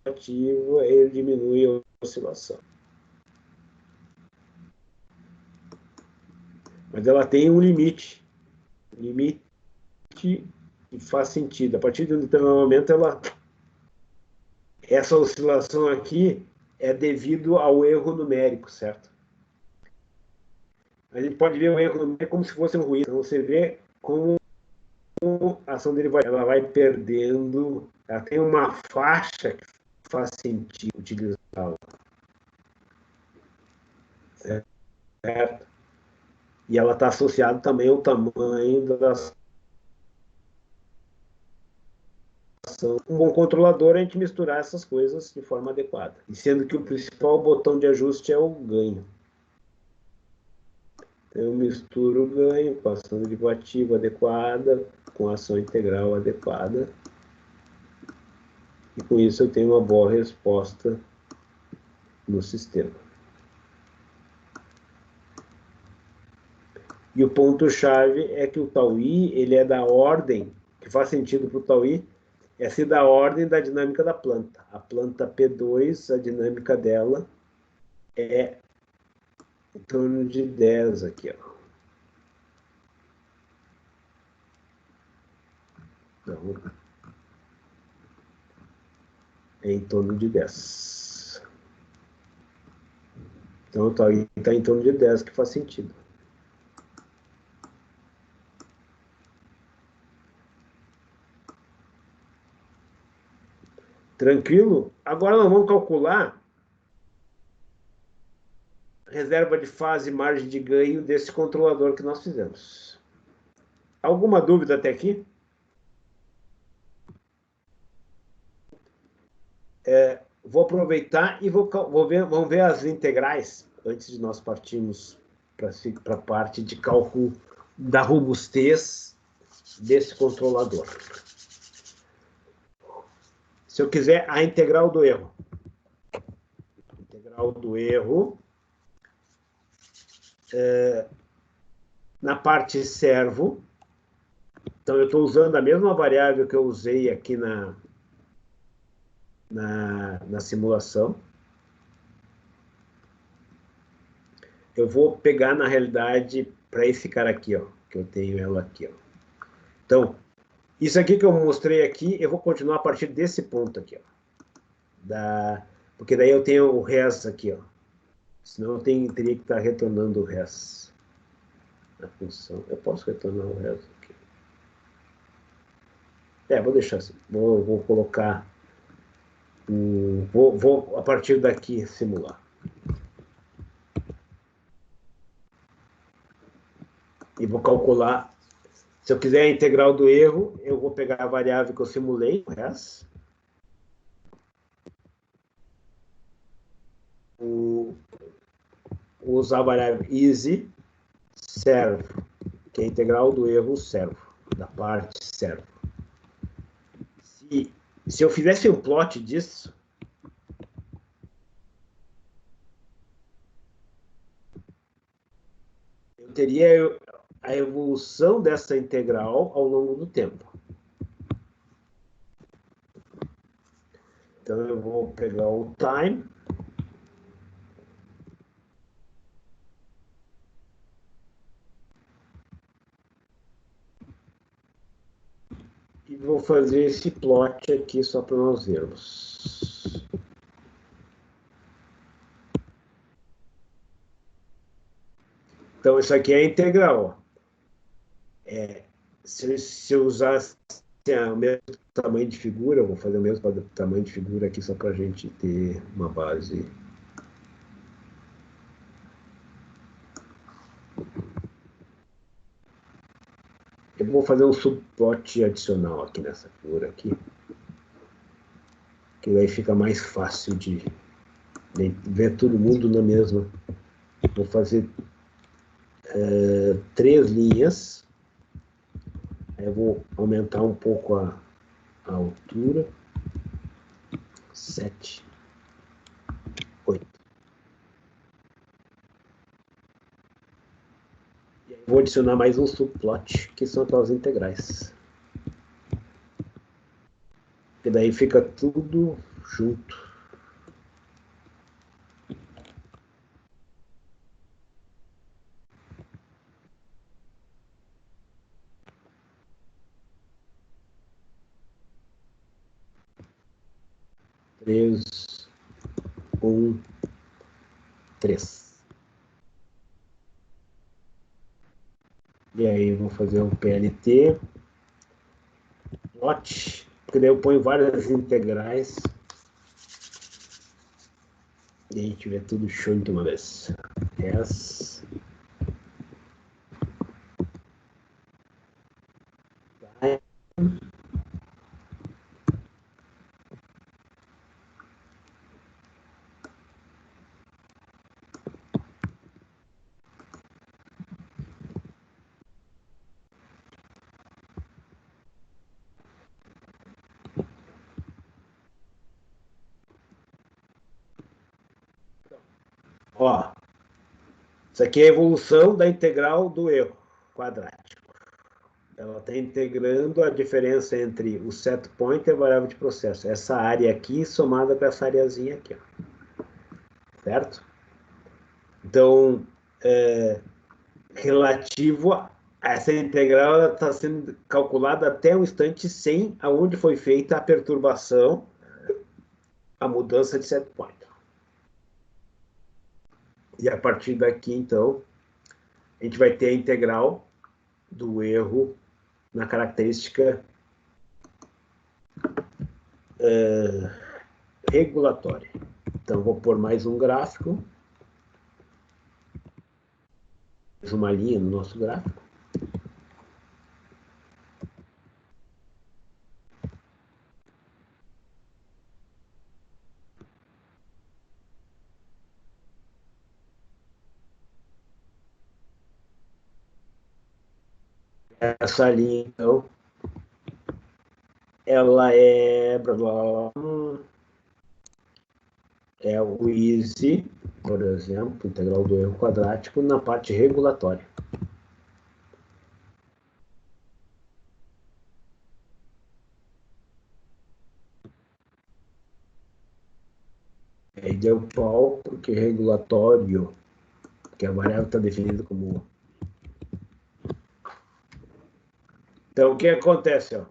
ele diminui a oscilação. Mas ela tem um limite. Limite que faz sentido. A partir de um determinado momento, essa oscilação aqui é devido ao erro numérico, certo? A gente pode ver o erro numérico como se fosse um ruído. Então, você vê como a ação derivativa ela vai perdendo, ela tem uma faixa que faz sentido utilizá-la. Certo? E ela está associada também ao tamanho da ação. Um bom controlador é a gente misturar essas coisas de forma adequada. E sendo que o principal botão de ajuste é o ganho. Então, eu misturo o ganho com a ação derivativa adequada, com a ação integral adequada. E com isso eu tenho uma boa resposta no sistema. E o ponto-chave é que o tau-i, ele é da ordem, que faz sentido para o tau-i, é ser da ordem da dinâmica da planta. A planta P2, a dinâmica dela é em torno de 10 aqui, ó. Então, é em torno de 10. Então, o tau-i está em torno de 10, que faz sentido. Tranquilo? Agora nós vamos calcular reserva de fase e margem de ganho desse controlador que nós fizemos. Alguma dúvida até aqui? Vou aproveitar e vamos ver as integrais, antes de nós partirmos para a parte de cálculo da robustez desse controlador. Se eu quiser a integral do erro. Integral do erro na parte servo. Então, eu estou usando a mesma variável que eu usei aqui na simulação. Eu vou pegar, na realidade, para esse cara aqui, ó, que eu tenho ela aqui. Ó. Então, isso aqui que eu mostrei aqui, eu vou continuar a partir desse ponto aqui. Ó, porque daí eu tenho o res aqui. Ó. Senão eu teria que estar retornando o res na função. Eu posso retornar o res aqui. Vou deixar assim. Vou colocar... Vou, a partir daqui, simular. E vou calcular. Se eu quiser a integral do erro, eu vou pegar a variável que eu simulei, o res. Usar a variável easy servo, que é a integral do erro servo, da parte servo. Se eu fizesse um plot disso, eu teria a evolução dessa integral ao longo do tempo. Então, eu vou pegar o time. E vou fazer esse plot aqui só para nós vermos. Então, isso aqui é integral. Se eu usasse o mesmo tamanho de figura, eu vou fazer o mesmo tamanho de figura aqui só para a gente ter uma base. Eu vou fazer um subplot adicional aqui nessa figura aqui, que daí fica mais fácil de ver todo mundo na mesma. Vou fazer 3 linhas. Aí eu vou aumentar um pouco a altura. 7, 8. E aí vou adicionar mais um subplot, que são aquelas integrais. E daí fica tudo junto. Três, 1, 3. E aí vou fazer um PLT plot, porque daí eu ponho várias integrais e a gente vê tudo show de uma vez. Yes. Ó, isso aqui é a evolução da integral do erro quadrático. Ela está integrando a diferença entre o set point e a variável de processo. Essa área aqui somada com essa areazinha aqui. Ó. Certo? Então, relativo a essa integral está sendo calculada até o instante 100, aonde foi feita a perturbação, a mudança de set point. E a partir daqui, então, a gente vai ter a integral do erro na característica regulatória. Então, vou pôr mais um gráfico, mais uma linha no nosso gráfico. Essa linha, então, ela é o easy, por exemplo, integral do erro quadrático, na parte regulatória. Aí deu pau, porque regulatório, que a variável está definida como... Então, o que acontece? Ó?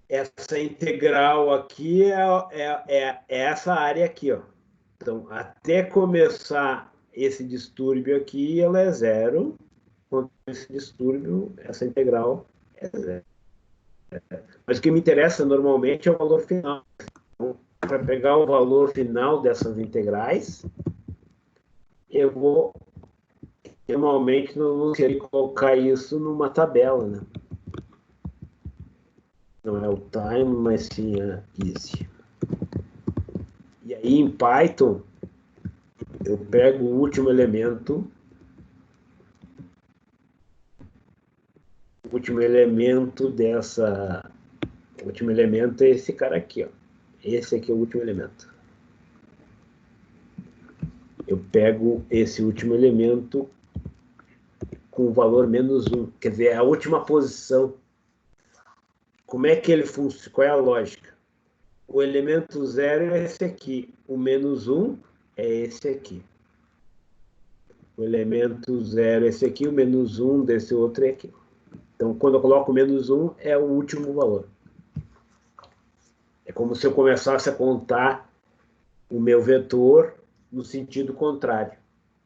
Essa integral aqui é essa área aqui. Ó. Então, até começar esse distúrbio aqui, ela é zero. Quando esse distúrbio, essa integral é zero. Mas o que me interessa normalmente é o valor final. Então, para pegar o valor final dessas integrais, eu vou normalmente não querer colocar isso numa tabela, né? Não é o time, mas sim a easy. E aí em Python eu pego o último elemento. O último elemento dessa... O último elemento é esse cara aqui, ó. Esse aqui é o último elemento. Eu pego esse último elemento com o valor menos 1. Quer dizer, é a última posição. Como é que ele funciona? Qual é a lógica? O elemento 0 é esse aqui. O menos 1 é esse aqui. O elemento 0 é esse aqui. O menos 1 desse outro é aqui. Então, quando eu coloco menos 1, é o último valor. É como se eu começasse a contar o meu vetor no sentido contrário.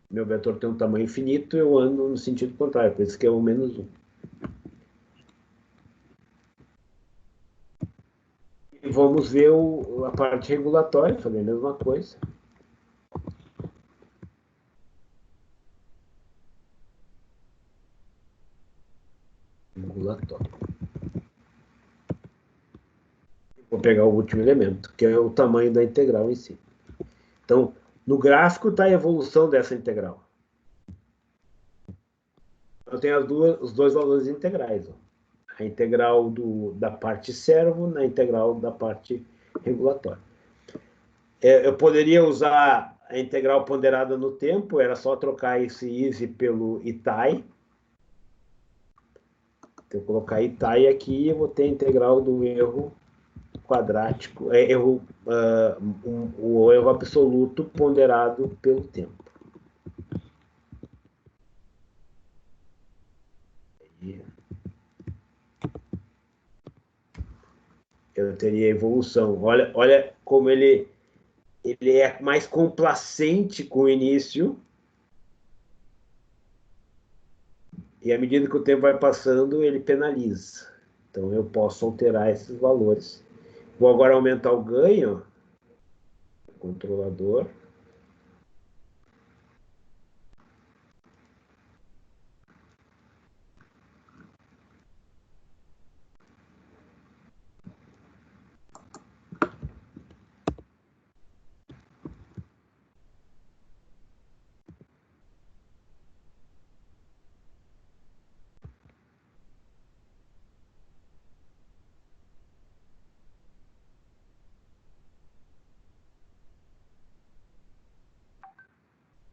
Meu vetor tem um tamanho infinito, eu ando no sentido contrário, por isso que é o menos 1. E vamos ver a parte regulatória, fazer a mesma coisa. Regulatório. Vou pegar o último elemento, que é o tamanho da integral em si. Então, no gráfico está a evolução dessa integral. Eu tenho os dois valores integrais. Ó. A integral da parte servo na integral da parte regulatória. Eu poderia usar a integral ponderada no tempo, era só trocar esse easy pelo itai. Então, eu colocar itai aqui, eu vou ter a integral do erro quadrático, o erro absoluto ponderado pelo tempo. Eu teria evolução. Olha como ele é mais complacente com o início, e à medida que o tempo vai passando, ele penaliza. Então, eu posso alterar esses valores. Vou agora aumentar o ganho, controlador.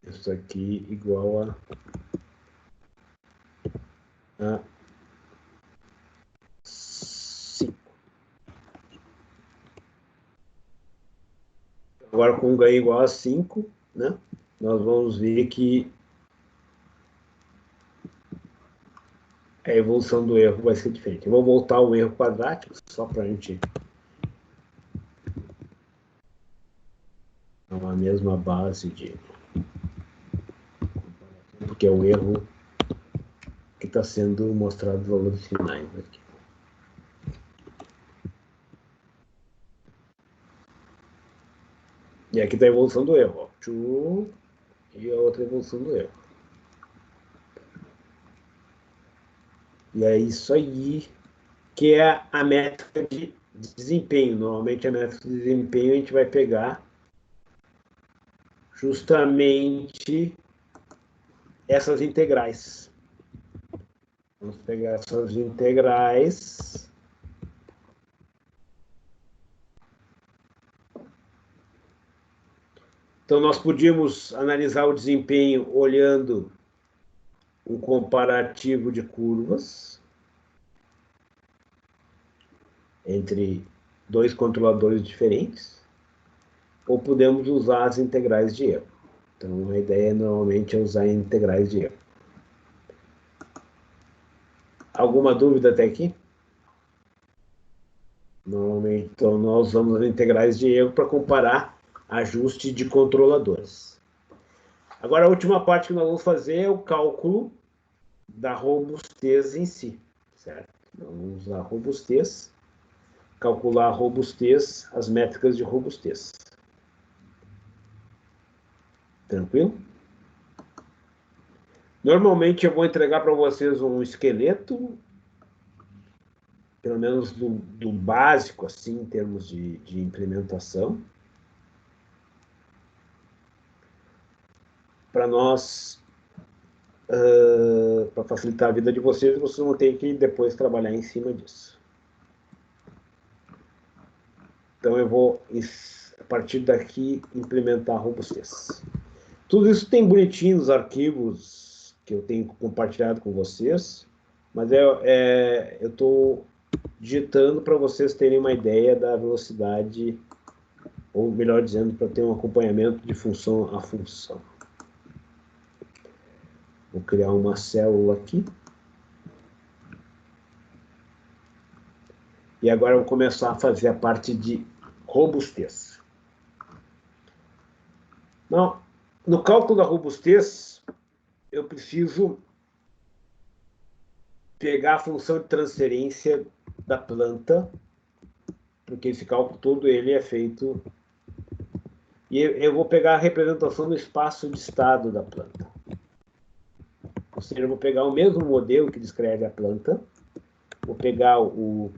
Isso aqui igual a 5. Agora, com um ganho igual a 5, né, nós vamos ver que a evolução do erro vai ser diferente. Eu vou voltar ao erro quadrático, só para a gente dar uma mesma base de... porque é o erro que está sendo mostrado os valores finais aqui. E aqui está a evolução do erro. Ó. E a outra evolução do erro. E é isso aí que é a métrica de desempenho. Normalmente a métrica de desempenho a gente vai pegar justamente essas integrais. Vamos pegar essas integrais. Então, nós podíamos analisar o desempenho olhando um comparativo de curvas entre dois controladores diferentes, ou podemos usar as integrais de erro. Então, a ideia normalmente é usar integrais de erro. Alguma dúvida até aqui? Normalmente, então, nós usamos as integrais de erro para comparar ajuste de controladores. Agora, a última parte que nós vamos fazer é o cálculo da robustez em si, certo? Vamos usar a robustez, calcular a robustez, as métricas de robustez. Tranquilo? Normalmente eu vou entregar para vocês um esqueleto, pelo menos do básico, assim, em termos de implementação. Para nós, para facilitar a vida de vocês, vocês vão ter que depois trabalhar em cima disso. Então eu vou, a partir daqui, implementar a robustez. Tudo isso tem bonitinho nos arquivos que eu tenho compartilhado com vocês, mas eu estou digitando para vocês terem uma ideia da velocidade, ou melhor dizendo, para ter um acompanhamento de função a função. Vou criar uma célula aqui. E agora eu vou começar a fazer a parte de robustez. Não, No cálculo da robustez, eu preciso pegar a função de transferência da planta, porque esse cálculo todo ele é feito... E eu vou pegar a representação do espaço de estado da planta. Ou seja, eu vou pegar o mesmo modelo que descreve a planta, vou pegar o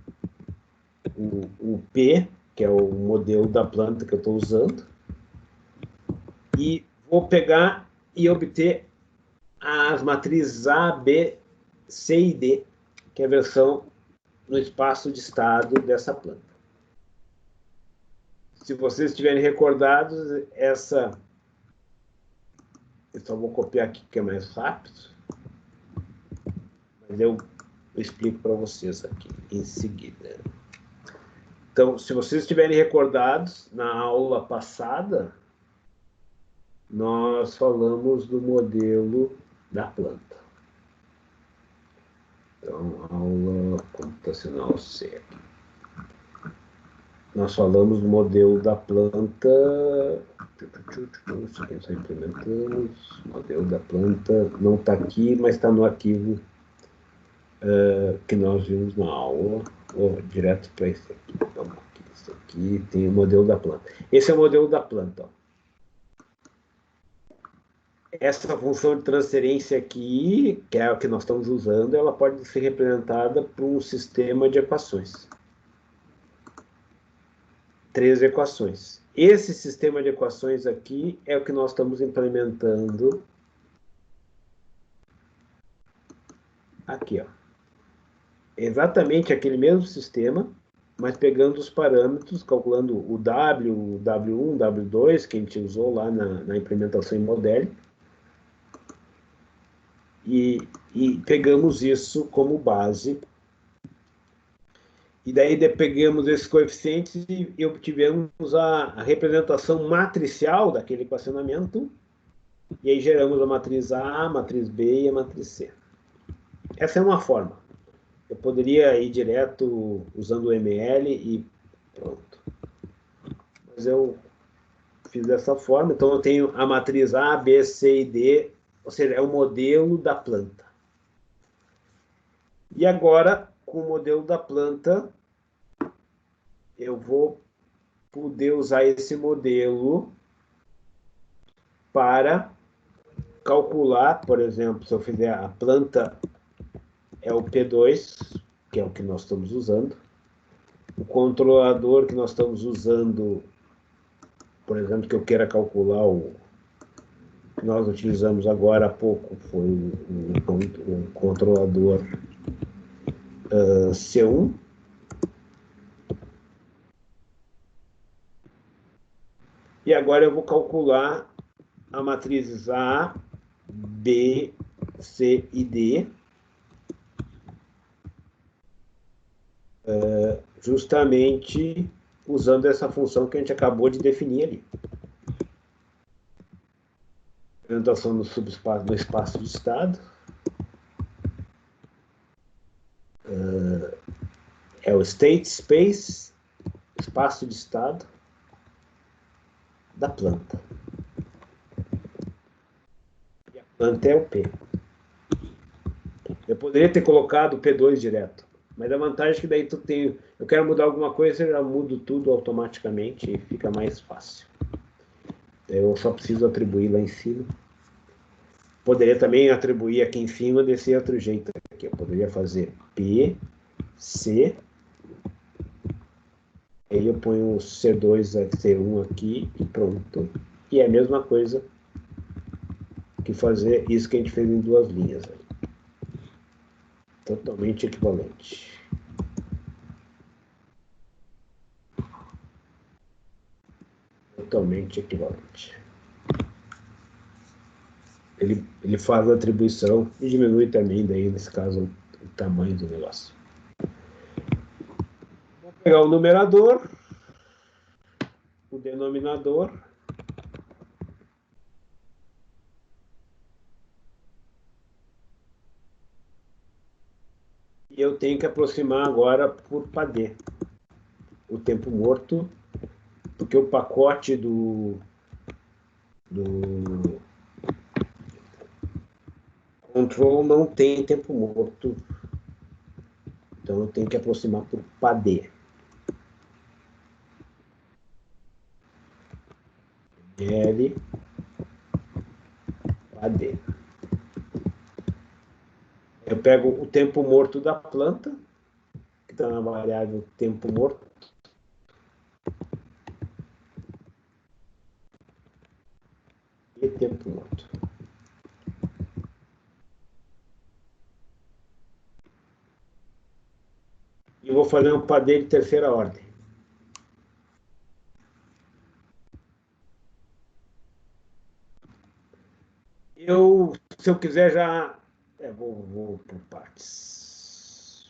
P, que é o modelo da planta que eu estou usando, e vou pegar e obter as matrizes A, B, C e D, que é a versão no espaço de estado dessa planta. Se vocês estiverem recordados, essa... Eu só vou copiar aqui, que é mais rápido. Mas eu explico para vocês aqui em seguida. Então, se vocês estiverem recordados, na aula passada, nós falamos do modelo da planta. Então, aula computacional C. Nós falamos do modelo da planta... Isso aqui nós implementamos. O modelo da planta não está aqui, mas está no arquivo que nós vimos na aula. Vou direto para esse aqui. Vamos aqui. Esse aqui tem o modelo da planta. Esse é o modelo da planta. Ó. Essa função de transferência aqui, que é a que nós estamos usando, ela pode ser representada por um sistema de equações. 3 equações. Esse sistema de equações aqui é o que nós estamos implementando aqui, ó. Exatamente aquele mesmo sistema, mas pegando os parâmetros, calculando o W, o W1, o W2, que a gente usou lá na implementação em Model, e pegamos isso como base. E daí pegamos esses coeficientes e obtivemos a representação matricial daquele equacionamento, e aí geramos a matriz A, a matriz B e a matriz C. Essa é uma forma. Eu poderia ir direto usando o ML e pronto. Mas eu fiz dessa forma, então eu tenho a matriz A, B, C e D, ou seja, é o modelo da planta. E agora, com o modelo da planta, eu vou poder usar esse modelo para calcular, por exemplo, se eu fizer a planta é o P2, que é o que nós estamos usando, o controlador que nós estamos usando, por exemplo, que eu queira calcular o que nós utilizamos agora há pouco, foi o controlador C1, e agora eu vou calcular a matrizes A, B, C e D, justamente usando essa função que a gente acabou de definir ali. Representação no subespaço, no espaço de estado. É o state space, espaço de estado da planta. E a planta é o P. Eu poderia ter colocado o P2 direto, mas a vantagem é que daí tu tem... Eu quero mudar alguma coisa, eu já mudo tudo automaticamente e fica mais fácil. Eu só preciso atribuir lá em cima. Poderia também atribuir aqui em cima desse outro jeito aqui. Eu poderia fazer P, C, aí eu ponho o C2, C1 aqui e pronto. E é a mesma coisa que fazer isso que a gente fez em 2 linhas. Totalmente equivalente. Totalmente equivalente. Ele faz a atribuição e diminui também, daí, nesse caso, o tamanho do negócio. Vou pegar o numerador, o denominador, e eu tenho que aproximar agora por PAD o tempo morto, porque o pacote do Control não tem tempo morto, então eu tenho que aproximar por PAD. L, PAD. Eu pego o tempo morto da planta, que está na variável tempo morto, e tempo morto. E vou fazer um PAD de terceira ordem. Se eu quiser já... vou por partes.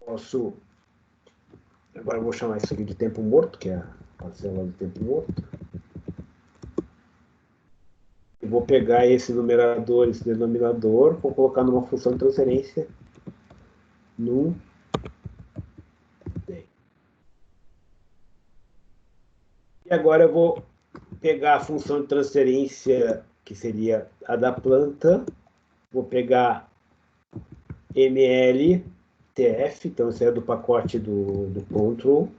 Posso... Agora eu vou chamar isso aqui de tempo morto, que é a parcela do tempo morto. E vou pegar esse numerador, esse denominador, vou colocar numa função de transferência no D. E agora eu vou pegar a função de transferência, que seria a da planta, vou pegar MLTF, então isso é do pacote do control,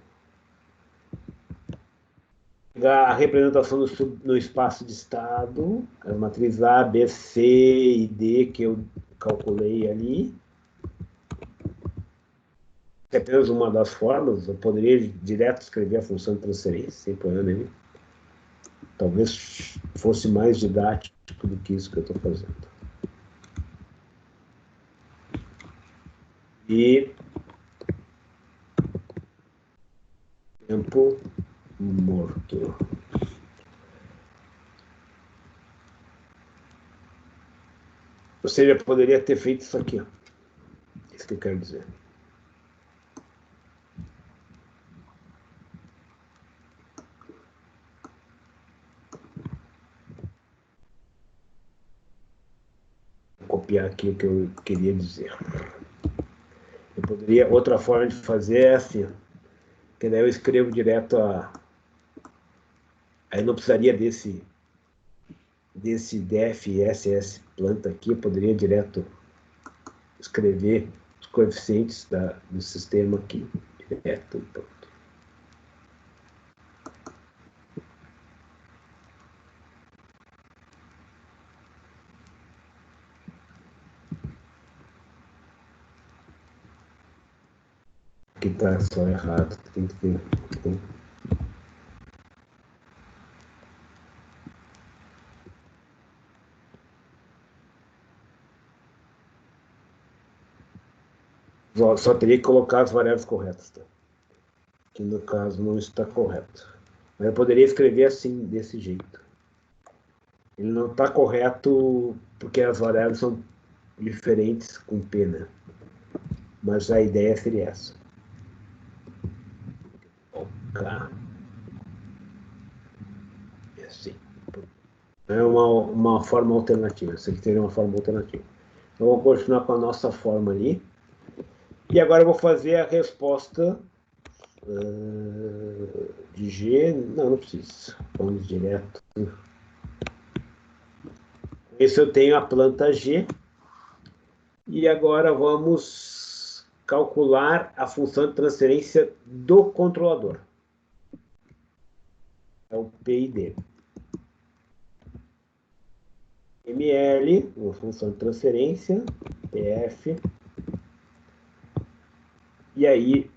pegar a representação no espaço de estado, a matriz A, B, C e D que eu calculei ali. É apenas uma das formas, eu poderia direto escrever a função de transferência, sem problema nenhum. Talvez fosse mais didático do que isso que eu estou fazendo. E tempo morto. Ou seja, poderia ter feito isso aqui. Ó. Isso que eu quero dizer. Vou copiar aqui o que eu queria dizer. Eu poderia, outra forma de fazer é assim, que daí eu escrevo direto aí não precisaria desse DFSS planta aqui, eu poderia direto escrever os coeficientes do sistema aqui, direto. Pronto. Aqui está só errado, tem que ter... Só teria que colocar as variáveis corretas, tá? Que no caso não está correto. Mas eu poderia escrever assim, desse jeito. Ele não está correto porque as variáveis são diferentes com P, né? Mas a ideia seria essa. OK. Assim. É uma forma alternativa. Isso aqui seria uma forma alternativa. Então, vou continuar com a nossa forma ali. E agora eu vou fazer a resposta de G. Não precisa. Vamos direto. Esse eu tenho a planta G. E agora vamos calcular a função de transferência do controlador. É o PID. ML, uma função de transferência, PF. E aí,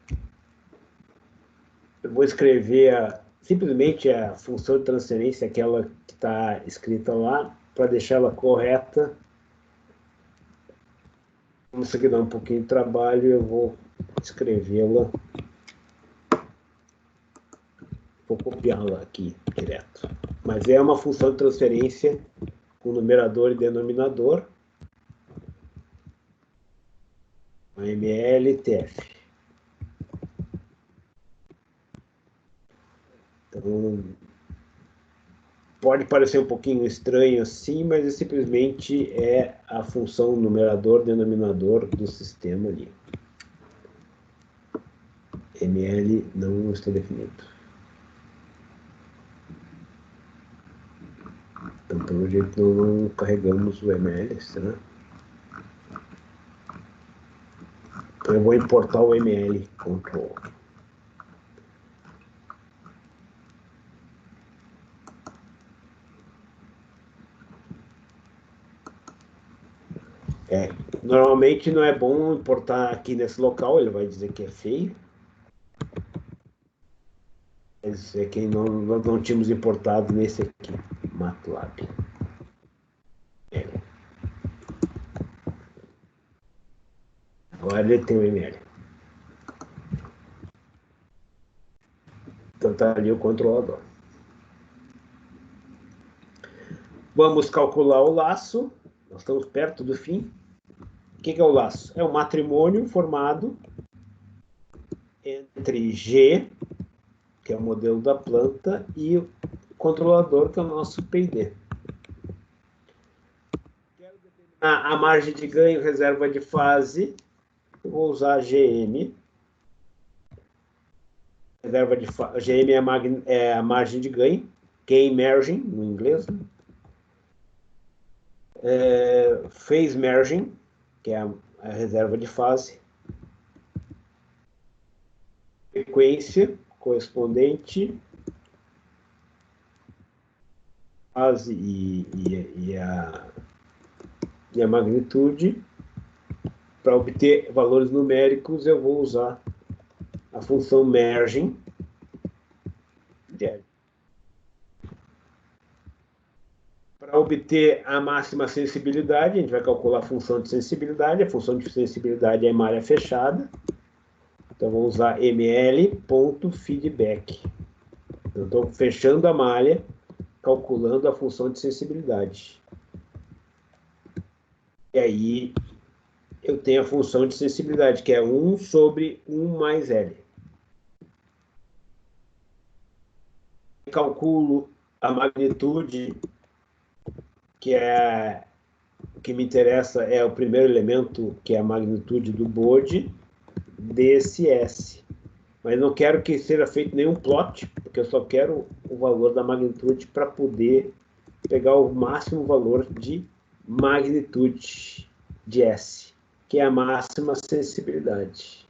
eu vou escrever simplesmente a função de transferência, aquela que está escrita lá, para deixar ela correta. Como isso aqui dá um pouquinho de trabalho, eu vou escrevê-la. Vou copiá-la aqui direto. Mas é uma função de transferência com numerador e denominador. MLTF. Então, pode parecer um pouquinho estranho assim, mas simplesmente é a função numerador-denominador do sistema ali. ML não está definido. Pelo jeito não carregamos o ml, né? Então eu vou importar o ml control. Normalmente não é bom importar aqui nesse local, ele vai dizer que é feio. Mas é que nós não tínhamos importado nesse aqui, MATLAB. Agora ele tem o ml. Então está ali o controlador. Vamos calcular o laço. Nós estamos perto do fim. O que é o laço? É um matrimônio formado entre G, que é o modelo da planta, e o controlador, que é o nosso PID. A margem de ganho, reserva de fase, eu vou usar GM. Reserva de fase, GM é a margem de ganho, gain margin, no inglês, né? Phase margin, que é a reserva de fase. Frequência correspondente, fase e a magnitude. Para obter valores numéricos, eu vou usar a função margin. Para obter a máxima sensibilidade, a gente vai calcular a função de sensibilidade. A função de sensibilidade é malha fechada. Então, vou usar ml.feedback. Eu estou fechando a malha, calculando a função de sensibilidade. E aí, eu tenho a função de sensibilidade, que é 1 sobre 1 mais L. Calculo a magnitude, que é o que me interessa, é o primeiro elemento, que é a magnitude do bode, desse S. Mas não quero que seja feito nenhum plot, porque eu só quero o valor da magnitude para poder pegar o máximo valor de magnitude de S, que é a máxima sensibilidade.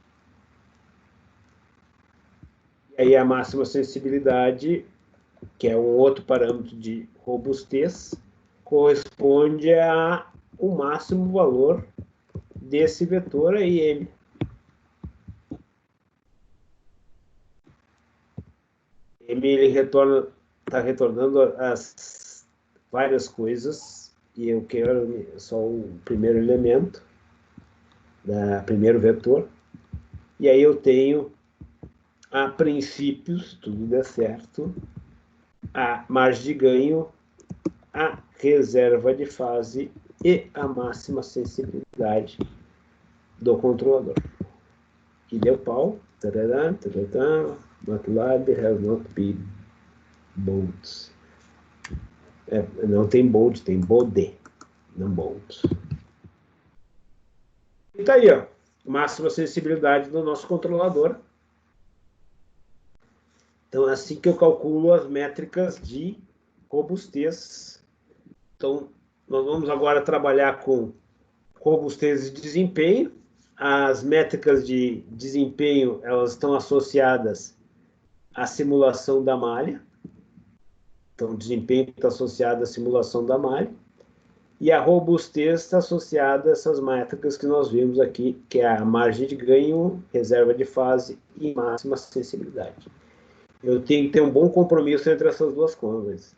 E aí a máxima sensibilidade, que é um outro parâmetro de robustez, corresponde ao máximo valor desse vetor aí, M. Ele está retornando as várias coisas, e eu quero só o primeiro elemento, primeiro vetor, e aí eu tenho, a princípios, tudo der certo, a margem de ganho, a reserva de fase e a máxima sensibilidade do controlador. E deu pau. Tarará, tarará. MATLAB has not been bold. Não tem bold, tem bode, não bold. E tá aí, ó, máxima sensibilidade do nosso controlador. Então, é assim que eu calculo as métricas de robustez. Então, nós vamos agora trabalhar com robustez e desempenho. As métricas de desempenho, elas estão associadas à simulação da malha. Então, o desempenho está associado à simulação da malha. E a robustez está associada a essas métricas que nós vimos aqui, que é a margem de ganho, reserva de fase e máxima sensibilidade. Eu tenho que ter um bom compromisso entre essas duas coisas.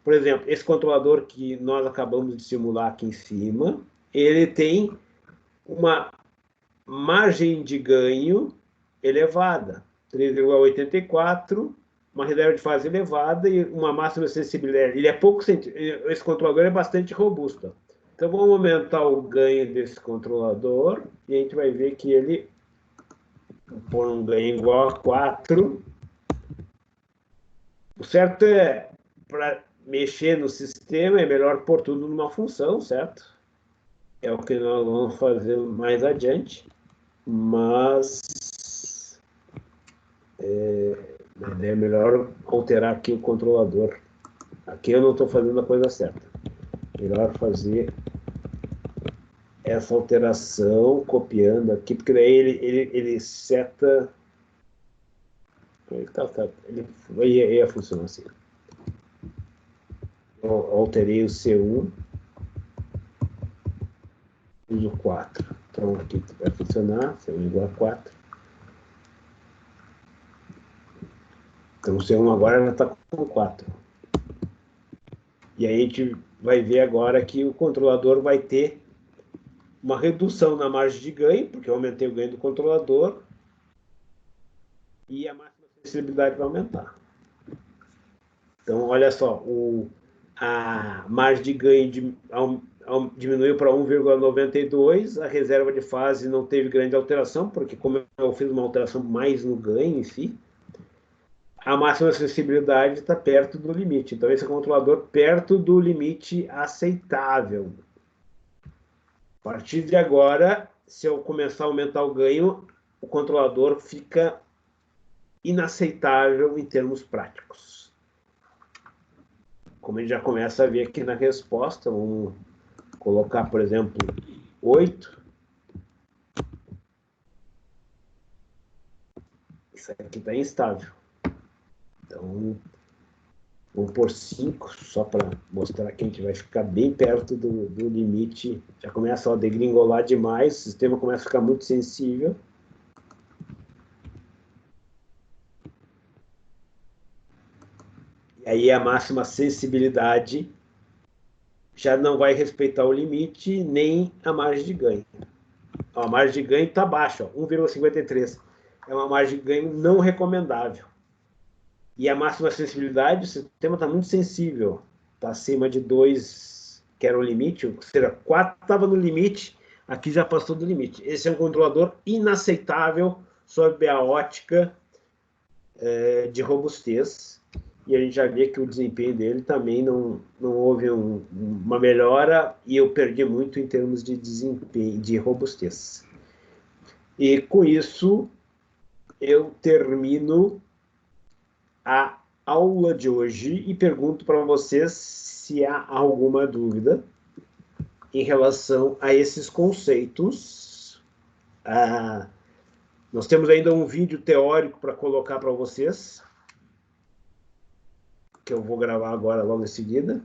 Por exemplo, esse controlador que nós acabamos de simular aqui em cima, ele tem uma margem de ganho elevada, 3,84, uma reserva de fase elevada e uma máxima sensibilidade. Ele é pouco, esse controlador é bastante robusto. Então vamos aumentar o ganho desse controlador e a gente vai ver que ele põe um ganho igual a 4. O certo é, para mexer no sistema, é melhor pôr tudo numa função, certo? É o que nós vamos fazer mais adiante, mas é melhor alterar aqui o controlador. Aqui eu não estou fazendo a coisa certa. Melhor fazer essa alteração copiando aqui, porque daí ele seta... Ele ia funcionar assim. Eu alterei o C1, uso 4. Então aqui vai funcionar, C1 igual a 4. Então o C1 agora já está com 4. E aí a gente vai ver agora que o controlador vai ter uma redução na margem de ganho, porque eu aumentei o ganho do controlador, e a máxima sensibilidade vai aumentar. Então, olha só, a margem de ganho diminuiu para 1,92, a reserva de fase não teve grande alteração, porque como eu fiz uma alteração mais no ganho em si, a máxima sensibilidade está perto do limite. Então, esse é o controlador perto do limite aceitável. A partir de agora, se eu começar a aumentar o ganho, o controlador fica inaceitável em termos práticos. Como a gente já começa a ver aqui na resposta, vamos colocar, por exemplo, 8. Isso aqui está instável. Então, vamos pôr 5, só para mostrar que a gente vai ficar bem perto do limite. Já começa a degringolar demais, o sistema começa a ficar muito sensível. E aí a máxima sensibilidade já não vai respeitar o limite, nem a margem de ganho. A margem de ganho está baixa, 1,53. É uma margem de ganho não recomendável. E a máxima sensibilidade, o sistema está muito sensível. Está acima de 2, que era o limite, ou seja, 4 estava no limite, aqui já passou do limite. Esse é um controlador inaceitável sob a ótica de robustez. E a gente já vê que o desempenho dele também não houve uma melhora, e eu perdi muito em termos de desempenho, de robustez. E com isso, eu termino a aula de hoje e pergunto para vocês se há alguma dúvida em relação a esses conceitos. Nós temos ainda um vídeo teórico para colocar para vocês, que eu vou gravar agora logo em seguida.